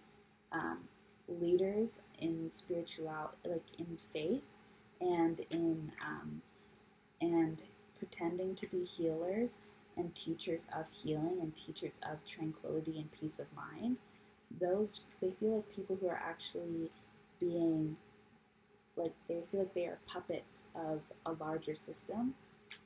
leaders in spirituality, like in faith, and and pretending to be healers and teachers of healing and teachers of tranquility and peace of mind. They feel like people who are actually being they feel like they are puppets of a larger system,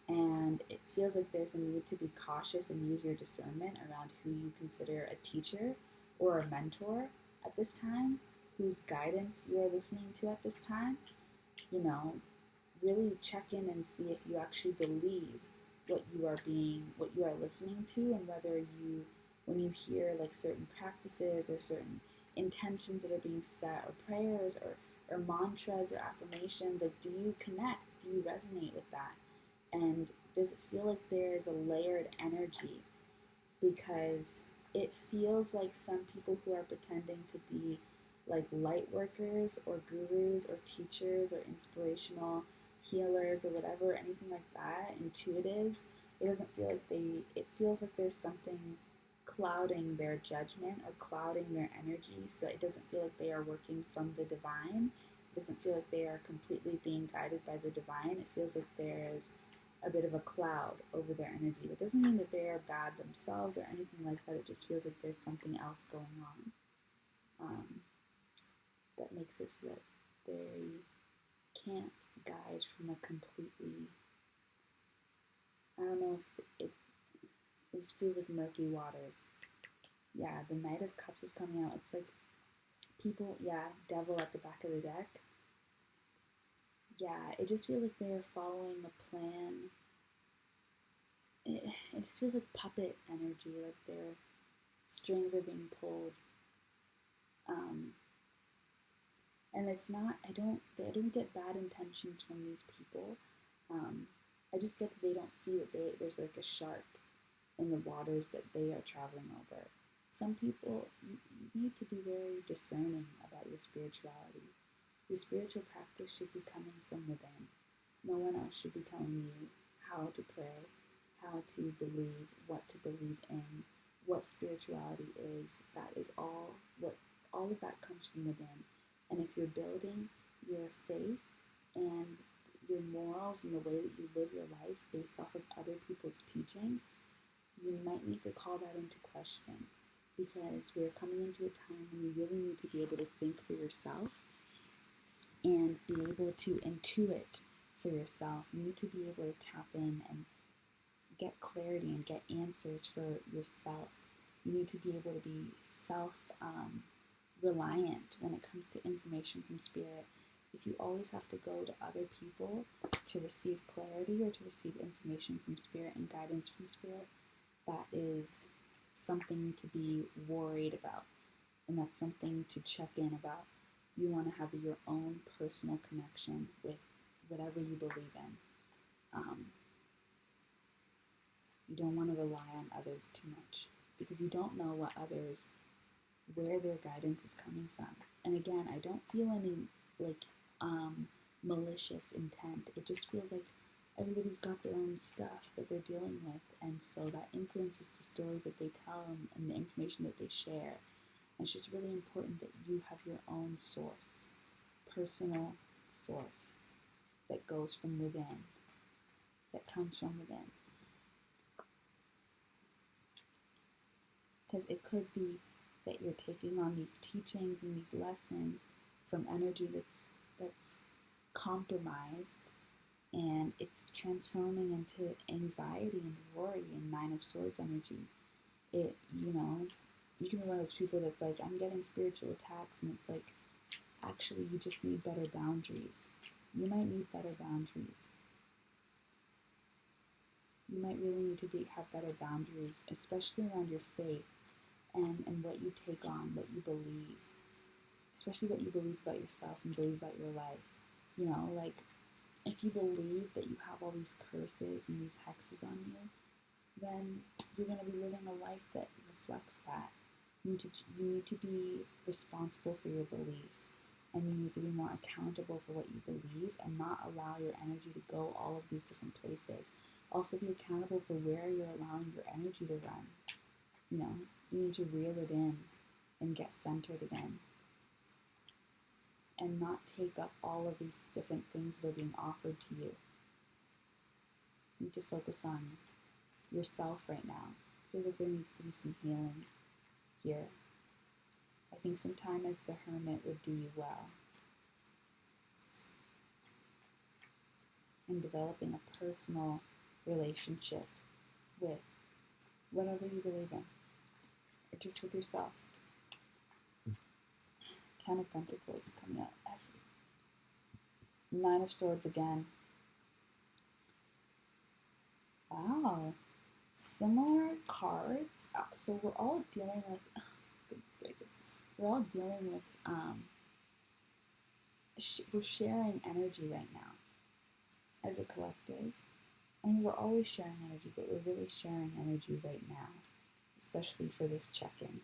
and it feels like there's a need to be cautious and use your discernment around who you consider a teacher or a mentor at this time, whose guidance you are listening to at this time. Really check in and see if you actually believe what you are listening to, and whether you, when you hear like certain practices or certain intentions that are being set, or prayers, or mantras or affirmations, like, do you connect? Do you resonate with that? And does it feel like there is a layered energy? Because it feels like some people who are pretending to be like light workers or gurus or teachers or inspirational healers or whatever, anything like that, intuitives, it doesn't feel like it feels like there's something clouding their judgment or clouding their energy, so it doesn't feel like they are working from the divine. It doesn't feel like they are completely being guided by the divine. It feels like there is a bit of a cloud over their energy. That doesn't mean that they are bad themselves or anything like that. It just feels like there's something else going on that makes it so that they can't guide from a completely, I don't know if it just feels like murky waters. Yeah, the Knight of Cups is coming out. It's like people, yeah, devil at the back of the deck. Yeah, it just feels like they're following a plan. It just feels like puppet energy, like their strings are being pulled. And it's not, I don't get bad intentions from these people. I just get that they don't see that there's like a shark in the waters that they are traveling over. Some people, you need to be very discerning about your spirituality. Your spiritual practice should be coming from within. No one else should be telling you how to pray, how to believe, what to believe in, what spirituality is. That is all of that comes from within. And if you're building your faith and your morals and the way that you live your life based off of other people's teachings, you might need to call that into question, because we're coming into a time when you really need to be able to think for yourself and be able to intuit for yourself. You need to be able to tap in and get clarity and get answers for yourself. You need to be able to be self-reliant when it comes to information from spirit. If you always have to go to other people to receive clarity or to receive information from spirit and guidance from spirit, that is something to be worried about, and that's something to check in about. You want to have your own personal connection with whatever you believe in. You don't want to rely on others too much, because you don't know where their guidance is coming from. And again, I don't feel any malicious intent. It just feels like everybody's got their own stuff that they're dealing with, and so that influences the stories that they tell and the information that they share. And it's just really important that you have your own source, personal source, that goes from within, that comes from within. Because it could be that you're taking on these teachings and these lessons from energy that's compromised, and it's transforming into anxiety and worry and Nine of Swords energy. You can be one of those people that's like, I'm getting spiritual attacks, and it's like, actually, you just need better boundaries. You might need better boundaries. You might really need to have better boundaries, especially around your faith and what you take on, what you believe, especially what you believe about yourself and believe about your life. If you believe that you have all these curses and these hexes on you, then you're going to be living a life that reflects that. You need to be responsible for your beliefs, and you need to be more accountable for what you believe and not allow your energy to go all of these different places. Also be accountable for where you're allowing your energy to run. You need to reel it in and get centered again, and not take up all of these different things that are being offered to you. You need to focus on yourself right now. It feels like there needs to be some healing here. I think some time as the Hermit would do you well in developing a personal relationship with whatever you believe in, or just with yourself. Ten of Pentacles coming out. Nine of Swords again. Wow. Similar cards. So we're all dealing with, goodness gracious, we're all dealing with, we're sharing energy right now as a collective. I mean, we're always sharing energy, but we're really sharing energy right now, especially for this check-in.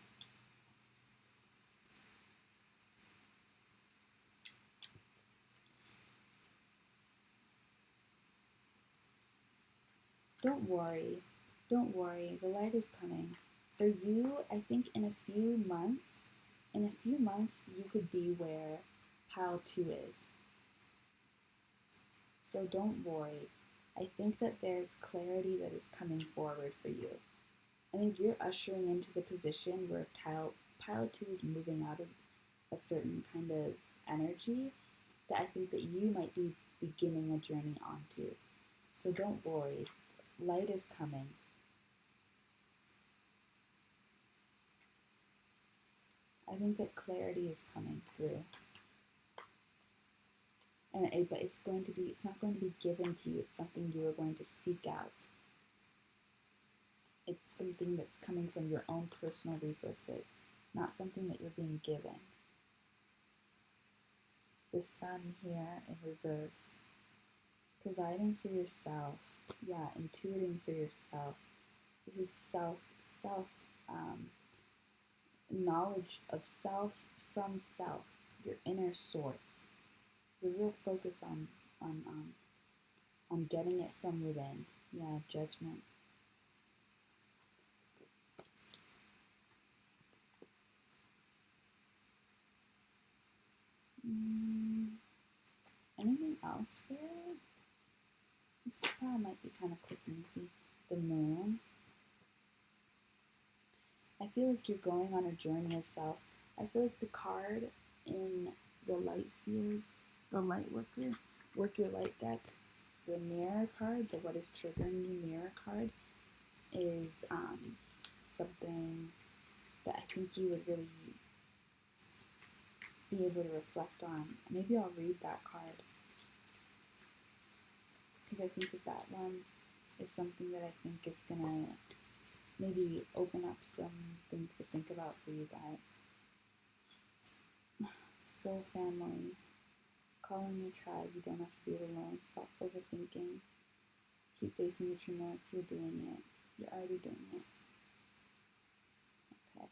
Don't worry. Don't worry. The light is coming. For you, I think in a few months, you could be where pile 2 is. So don't worry. I think that there's clarity that is coming forward for you. I think you're ushering into the position where pile 2 is moving out of a certain kind of energy that I think that you might be beginning a journey onto. So don't worry. Light is coming. I think that clarity is coming through. But it's not going to be given to you. It's something you are going to seek out. It's something that's coming from your own personal resources, not something that you're being given. The sun here in reverse, providing for yourself, intuiting for yourself. This is knowledge of self from self, your inner source. There's a real focus on getting it from within. Yeah, judgment. Anything else, Spirit? This might be kind of quick and easy. The moon. I feel like you're going on a journey of self. I feel like the card in the light seals, the light worker, work your light deck, the mirror card, the what is triggering you mirror card, is something that I think you would really be able to reflect on. Maybe I'll read that card, because I think that one is something that I think is going to maybe open up some things to think about for you guys. Soul family. Calling your tribe. You don't have to do it alone. Stop overthinking. Keep facing the true north. You're doing it. You're already doing it. Okay.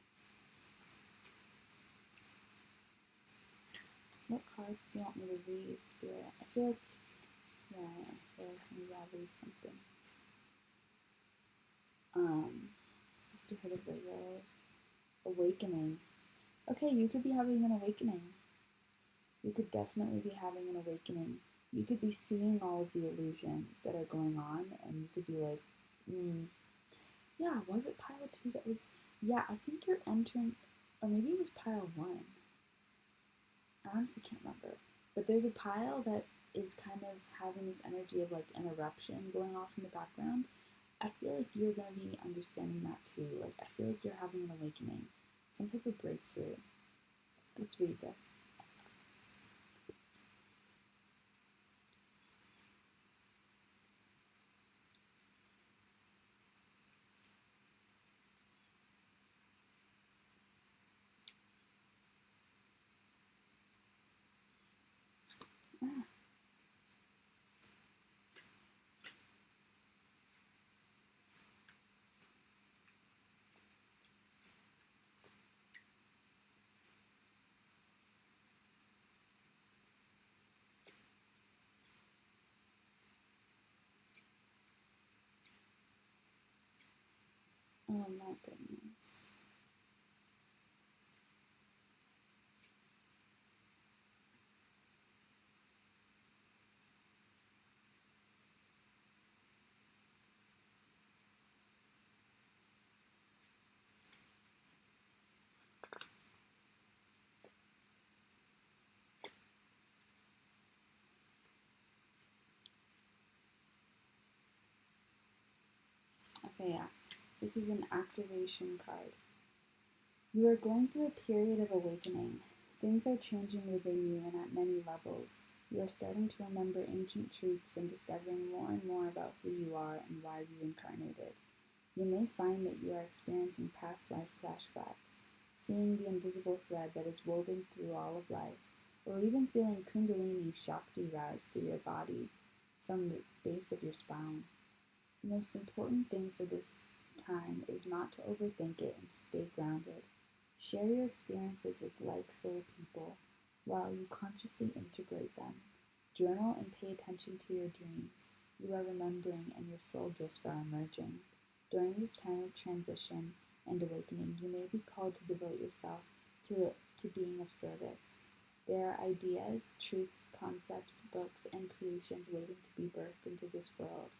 What cards do you want me to read, Spirit? I feel like, maybe I'll read something. Sisterhood of the Rose. Awakening. Okay, you could be having an awakening. You could definitely be having an awakening. You could be seeing all of the illusions that are going on, and you could be like, was it pile 2 that was... Yeah, I think you're entering... Or maybe it was pile 1. I honestly can't remember. But there's a pile that is kind of having this energy of like an eruption going off in the background. I feel like you're going to be understanding that too. Like, I feel like you're having an awakening. Some type of breakthrough. Let's read this. Oh my goodness. Okay, yeah. This is an activation card. You are going through a period of awakening. Things are changing within you and at many levels. You are starting to remember ancient truths and discovering more and more about who you are and why you incarnated. You may find that you are experiencing past life flashbacks, seeing the invisible thread that is woven through all of life, or even feeling Kundalini Shakti rise through your body from the base of your spine. The most important thing for this time is not to overthink it and to stay grounded. Share your experiences with like-soul people while you consciously integrate them. Journal and pay attention to your dreams. You are remembering and your soul gifts are emerging. During this time of transition and awakening, you may be called to devote yourself to being of service. There are ideas, truths, concepts, books, and creations waiting to be birthed into this world.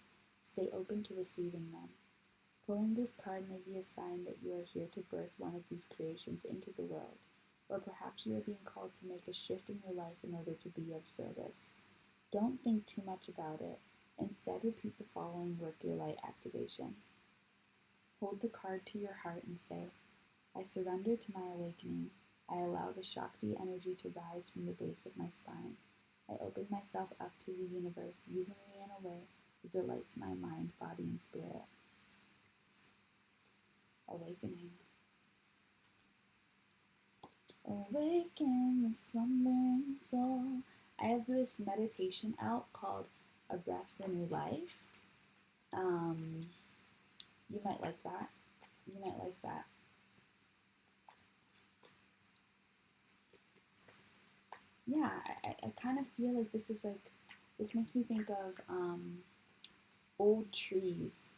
Stay open to receiving them. Pulling this card may be a sign that you are here to birth one of these creations into the world, or perhaps you are being called to make a shift in your life in order to be of service. Don't think too much about it. Instead, repeat the following Work Your Light activation. Hold the card to your heart and say, I surrender to my awakening. I allow the Shakti energy to rise from the base of my spine. I open myself up to the universe, using me in a way that delights my mind, body, and spirit. Awakening. Awaken the slumbering soul. I have this meditation out called A Breath for New Life. You might like that. You might like that. Yeah, I kind of feel like this makes me think of old trees.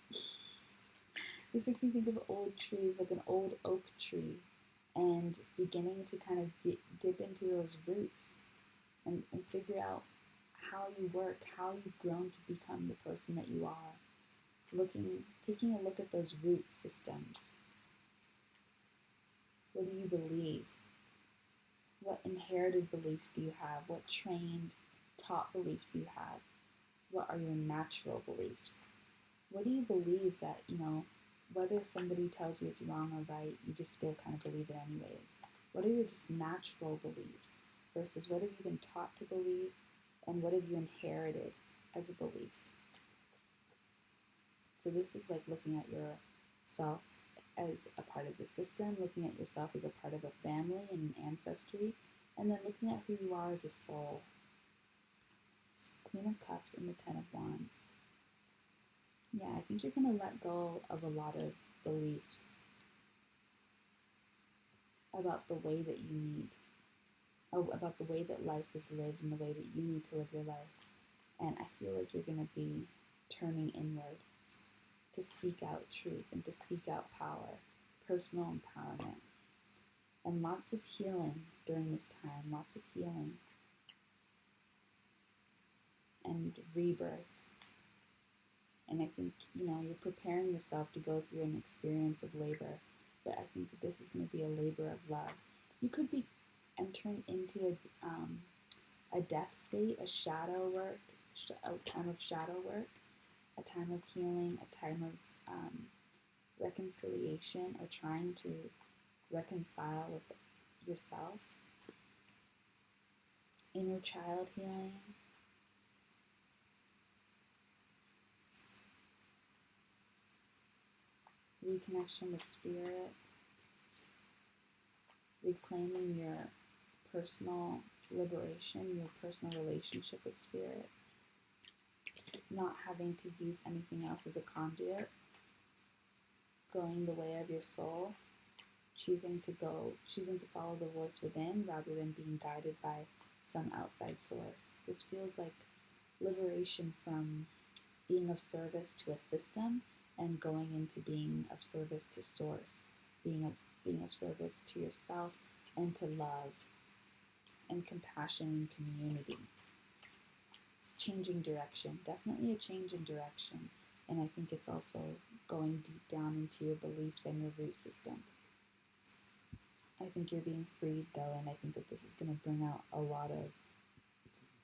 This makes me think of old trees, like an old oak tree, and beginning to kind of dip into those roots and figure out how you work, how you've grown to become the person that you are. Taking a look at those root systems. What do you believe? What inherited beliefs do you have? What trained, taught beliefs do you have? What are your natural beliefs? What do you believe that, whether somebody tells you it's wrong or right, you just still kind of believe it anyways? What are your just natural beliefs versus what have you been taught to believe and what have you inherited as a belief? So this is like looking at yourself as a part of the system, looking at yourself as a part of a family and an ancestry, and then looking at who you are as a soul. Queen of Cups and the Ten of Wands. Yeah, I think you're going to let go of a lot of beliefs about the way that you need, about the way that life is lived and the way that you need to live your life. And I feel like you're going to be turning inward to seek out truth and to seek out power, personal empowerment, and lots of healing during this time, lots of healing and rebirth. And I think, you're preparing yourself to go through an experience of labor, but I think that this is going to be a labor of love. You could be entering into a death state, a shadow work, a time of shadow work, a time of healing, a time of reconciliation, or trying to reconcile with yourself, inner child healing. Reconnection with spirit, reclaiming your personal liberation, your personal relationship with spirit, not having to use anything else as a conduit, going the way of your soul, choosing to follow the voice within rather than being guided by some outside source. This feels like liberation from being of service to a system and going into being of service to source, being of service to yourself and to love and compassion and community. It's changing direction, definitely a change in direction. And I think it's also going deep down into your beliefs and your root system. I think you're being freed though, and I think that this is going to bring out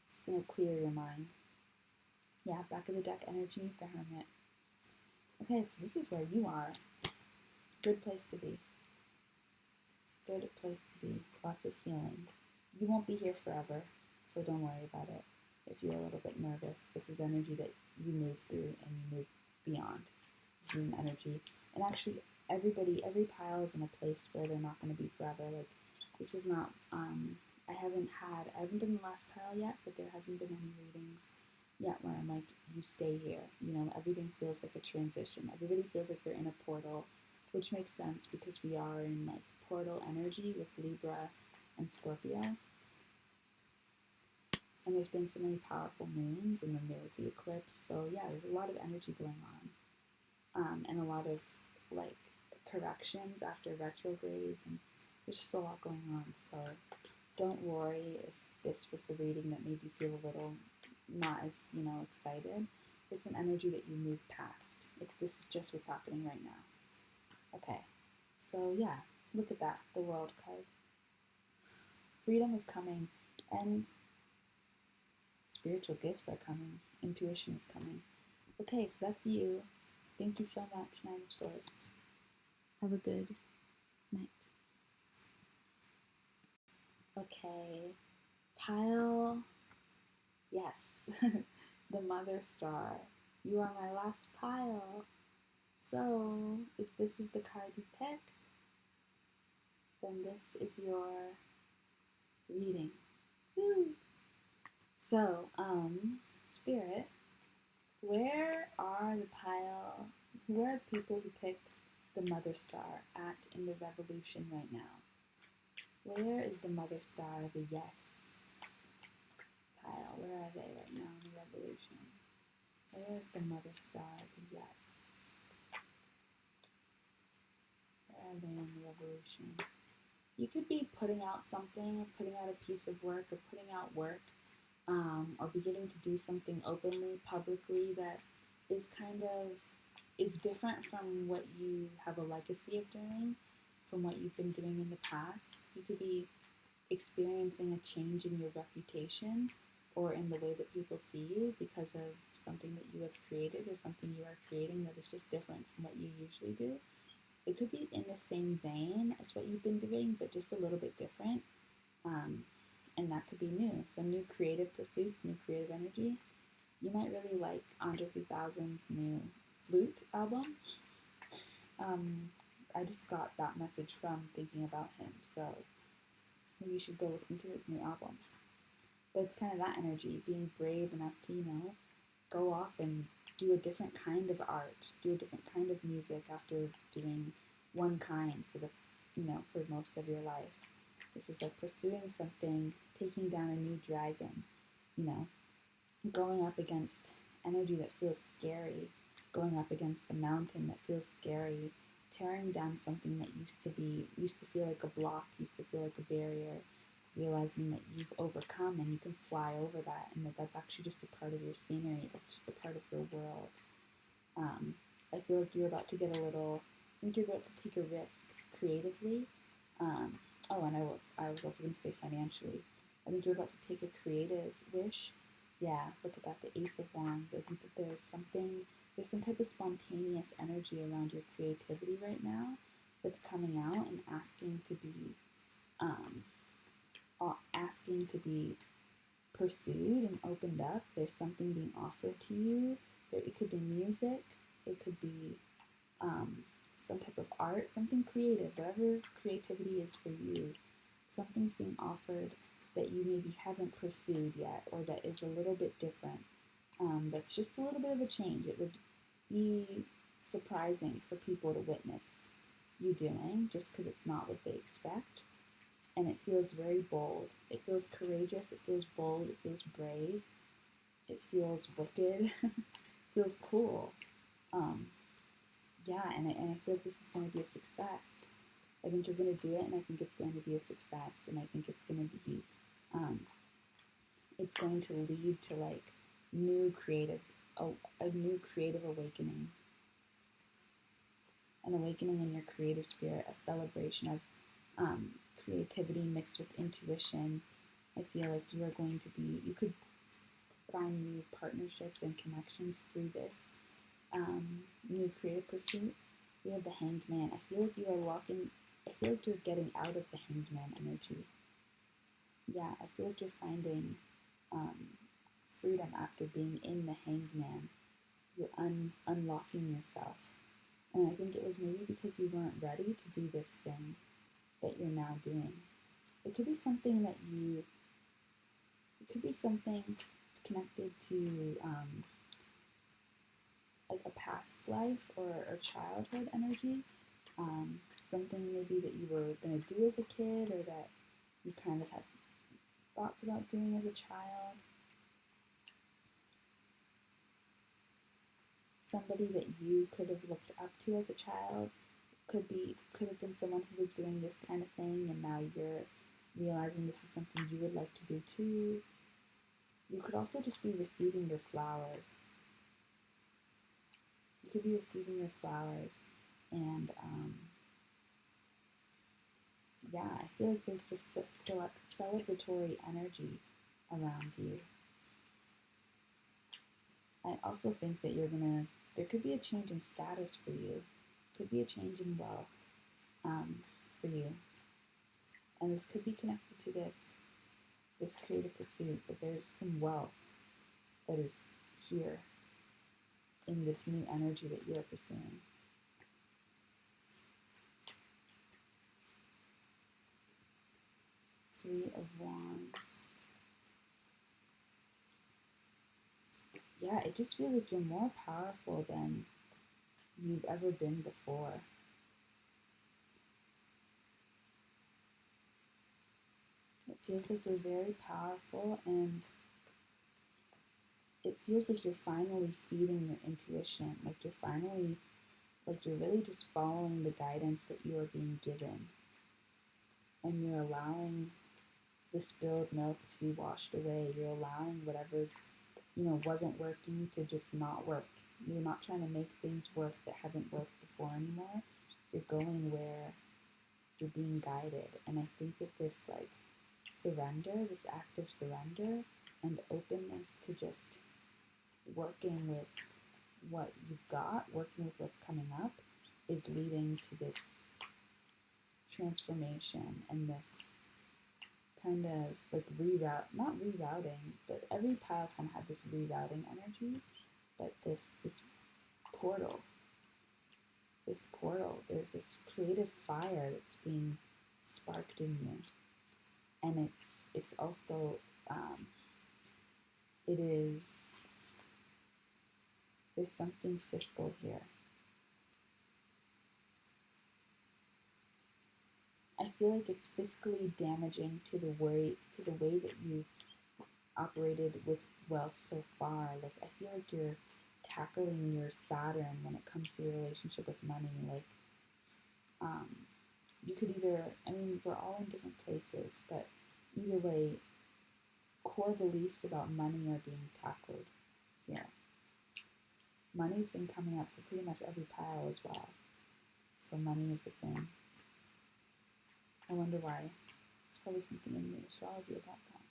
it's going to clear your mind. Yeah, back of the deck energy, the Hermit. Okay, so this is where you are. Good place to be. Good place to be. Lots of healing. You won't be here forever, so don't worry about it. if you're a little bit nervous, this is energy that you move through and you move beyond. This is an energy. And actually, every pile is in a place where they're not going to be forever. Like, this is not, I haven't done the last pile yet, but there hasn't been any readings yet where I'm like, you stay here. You know, everything feels like a transition. Everybody feels like they're in a portal, which makes sense because we are in like portal energy with Libra and Scorpio. And there's been so many powerful moons, and then there was the eclipse. So yeah, there's a lot of energy going on, and a lot of like corrections after retrogrades, and there's just a lot going on. So don't worry if this was a reading that made you feel a little not as, you know, excited. It's an energy that you move past. This is just what's happening right now. Okay, so yeah, look at that, the World card. Freedom is coming, and spiritual gifts are coming. Intuition is coming. Okay, so that's you. Thank you so much, Nine of Swords. Have a good night. Okay, pile. Yes, the Mother Star. You are my last pile. So, if this is the card you picked, then this is your reading. Woo! So, Spirit, where are the people who picked the Mother Star at in the revolution right now? Where is the Mother Star, the yes pile? Where are they right now in the revolution? Where is the Mother Star, the yes? Where are they in the revolution? You could be putting out something, or putting out a piece of work, or putting out work, or beginning to do something openly, publicly, that is different from what you have a legacy of doing, from what you've been doing in the past. You could be experiencing a change in your reputation or in the way that people see you because of something that you have created or something you are creating that is just different from what you usually do. It could be in the same vein as what you've been doing, but just a little bit different. And that could be new. So new creative pursuits, new creative energy. You might really like Andre 3000's new Flute album. I just got that message from thinking about him, so maybe you should go listen to his new album. But it's kind of that energy, being brave enough to, you know, go off and do a different kind of art, do a different kind of music after doing one kind for most of your life. This is like pursuing something, taking down a new dragon, you know, going up against energy that feels scary, going up against a mountain that feels scary, tearing down something that used to feel like a block, used to feel like a barrier, realizing that you've overcome and you can fly over that, and that's actually just a part of your scenery, that's just a part of your world. I feel like you're about to I think you're about to take a risk creatively. And I was also going to say financially. I think you're about to take a creative wish. Yeah, look at that, the Ace of Wands. I think that there's some type of spontaneous energy around your creativity right now that's coming out and asking to be pursued and opened up. There's something being offered to you. It could be music. It could be some type of art, something creative, whatever creativity is for you. Something's being offered that you maybe haven't pursued yet, or that is a little bit different. That's just a little bit of a change. It would be surprising for people to witness you doing, just because it's not what they expect. And it feels very bold. It feels courageous. It feels bold. It feels brave. It feels wicked. It feels cool. And I feel like this is going to be a success. I think you're going to do it, and I think it's going to be a success, and I think it's going to be, it's going to lead to like a new creative awakening, an awakening in your creative spirit, a celebration of creativity mixed with intuition. I feel like you could find new partnerships and connections through this new creative pursuit. We have the Hanged Man. I feel like you're getting out of the Hanged Man energy. Yeah, I feel like you're finding freedom after being in the Hanged Man. You're unlocking yourself. And I think it was maybe because you weren't ready to do this thing that you're now doing. It could be something connected to like a past life or childhood energy. Something maybe that you were going to do as a kid or that you kind of had thoughts about doing as a child. Somebody that you could have looked up to as a child could have been someone who was doing this kind of thing, and now you're realizing this is something you would like to do too. You could also just be receiving your flowers. You could be receiving your flowers, and yeah, I feel like there's this celebratory energy around you. I also think that there could be a change in status for you. Could be a change in wealth for you. And this could be connected to this creative pursuit, but there's some wealth that is here in this new energy that you're pursuing. Three of Wands. Yeah, it just feels like you're more powerful than you've ever been before. It feels like you're very powerful, and it feels like you're finally feeding your intuition. Like you're really just following the guidance that you are being given. And you're allowing the spilled milk to be washed away. You're allowing whatever's, wasn't working to just not work. You're not trying to make things work that haven't worked before anymore. You're going where you're being guided. And I think that this surrender, this act of surrender and openness to just working with what you've got, working with what's coming up, is leading to this transformation and this kind of not rerouting, but every pile kind of had this rerouting energy, but this portal, there's this creative fire that's being sparked in you. And it's also, there's something fiscal here. I feel like it's fiscally damaging to the way that you operated with wealth so far. Like, I feel like you're tackling your Saturn when it comes to your relationship with money. Like, you could we're all in different places, but either way, core beliefs about money are being tackled here. Money's been coming up for pretty much every pile as well. So money is a thing. I wonder why. There's probably something in the astrology about that.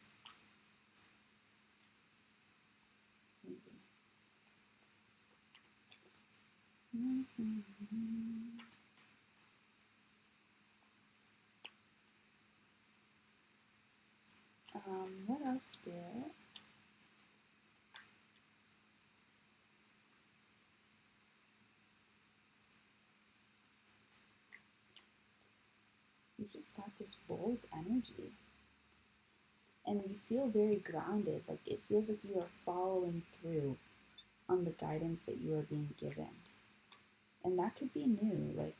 Maybe. What else, Spirit? You've just got this bold energy. And you feel very grounded. Like, it feels like you are following through on the guidance that you are being given. And that could be new. Like,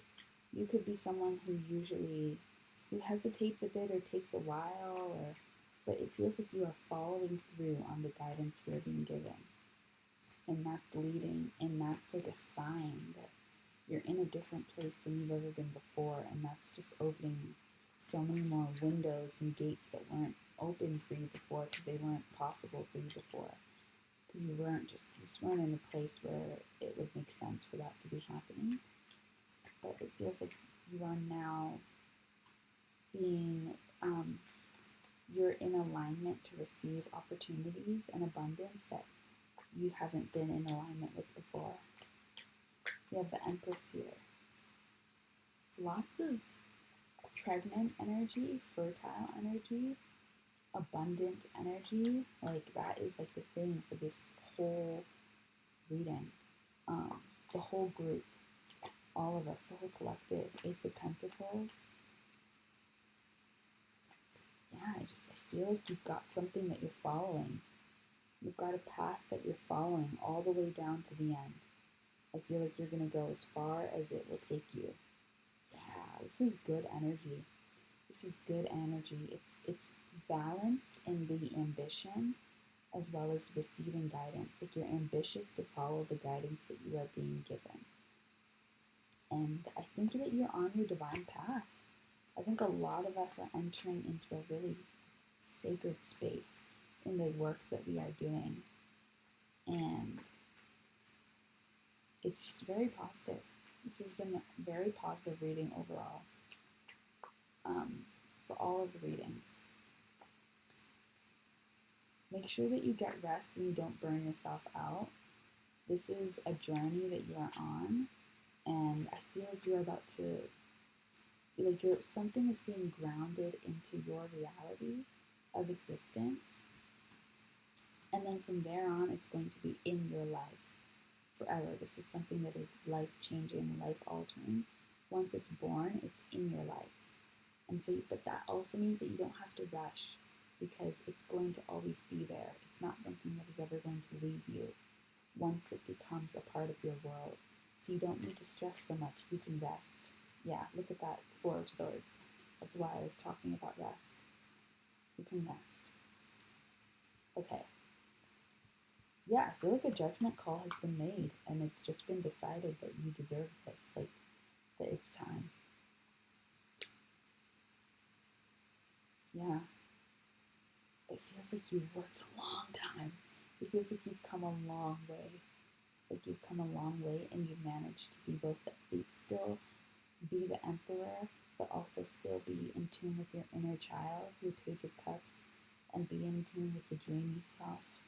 you could be someone who hesitates a bit or takes a while, but it feels like you are following through on the guidance you're being given. And that's like a sign that you're in a different place than you've ever been before, and that's just opening so many more windows and gates that weren't open for you before because they weren't possible for you before. Because you just weren't in a place where it would make sense for that to be happening. But it feels like you are now you're in alignment to receive opportunities and abundance that you haven't been in alignment with before. We have the Empress here. It's lots of pregnant energy, fertile energy, abundant energy. Like that is like the thing for this whole reading. The whole group, all of us, the whole collective. Ace of Pentacles. Yeah, I feel like you've got something that you're following. You've got a path that you're following all the way down to the end. I feel like you're going to go as far as it will take you. Yeah, this is good energy. This is good energy. It's balanced in the ambition as well as receiving guidance. Like you're ambitious to follow the guidance that you are being given. And I think that you're on your divine path. I think a lot of us are entering into a really sacred space in the work that we are doing. And it's just very positive. This has been a very positive reading overall for all of the readings. Make sure that you get rest and you don't burn yourself out. This is a journey that you are on, and I feel like you're about to, something is being grounded into your reality of existence, and then from there on, it's going to be in your life forever. This is something that is life-changing, life-altering. Once it's born, it's in your life. And so, but that also means that you don't have to rush, because it's going to always be there. It's not something that is ever going to leave you once it becomes a part of your world. So you don't need to stress so much. You can rest. Yeah, look at that, Four of Swords. That's why I was talking about rest. You can rest. Okay. Yeah, I feel like a judgment call has been made, and it's just been decided that you deserve this, like, that it's time. Yeah. It feels like you've worked a long time. It feels like you've come a long way. Like you've come a long way, and you've managed to be still be the emperor, but also still be in tune with your inner child, your Page of Cups, and be in tune with the dreamy self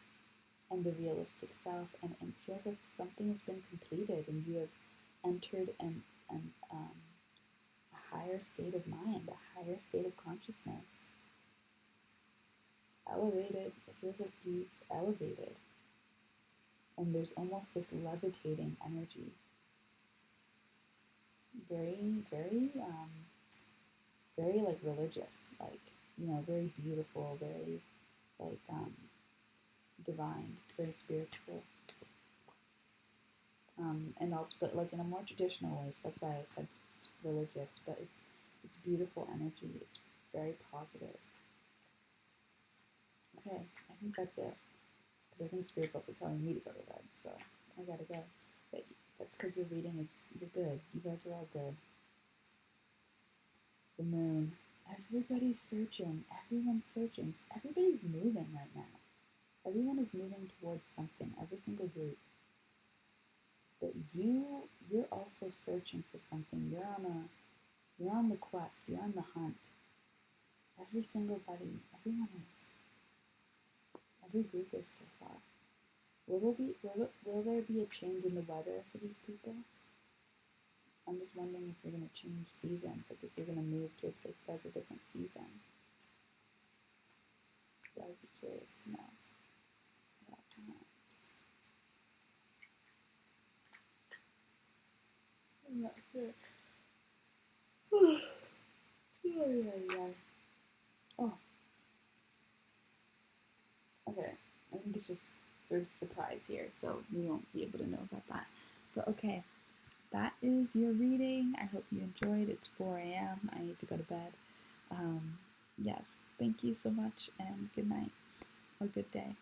and the realistic self. And it feels like something has been completed, and you have entered a higher state of mind, a higher state of consciousness. Elevated. It feels like you've elevated. And there's almost this levitating energy. Very, very, very like religious, like, very beautiful, very like divine, very spiritual. And also, but like in a more traditional way, so that's why I said it's religious, but it's beautiful energy. It's very positive. Okay, I think that's it. Because I think Spirit's also telling me to go to bed, so I gotta go. But that's because you're good. You guys are all good. The moon. Everybody's searching. Everyone's searching. Everybody's moving right now. Everyone is moving towards something. Every single group. But you're also searching for something. You're on the quest. You're on the hunt. Everyone is. Every group is so far. Will there be a change in the weather for these people? I'm just wondering if you're going to change seasons, like if you're going to move to a place that has a different season. I would be curious to know about that. I'm not sure. Oh. Okay. I think it's just there's a surprise here, so we won't be able to know about that. But okay. That is your reading. I hope you enjoyed. It's 4 a.m. I need to go to bed. Yes, thank you so much, and good night or good day.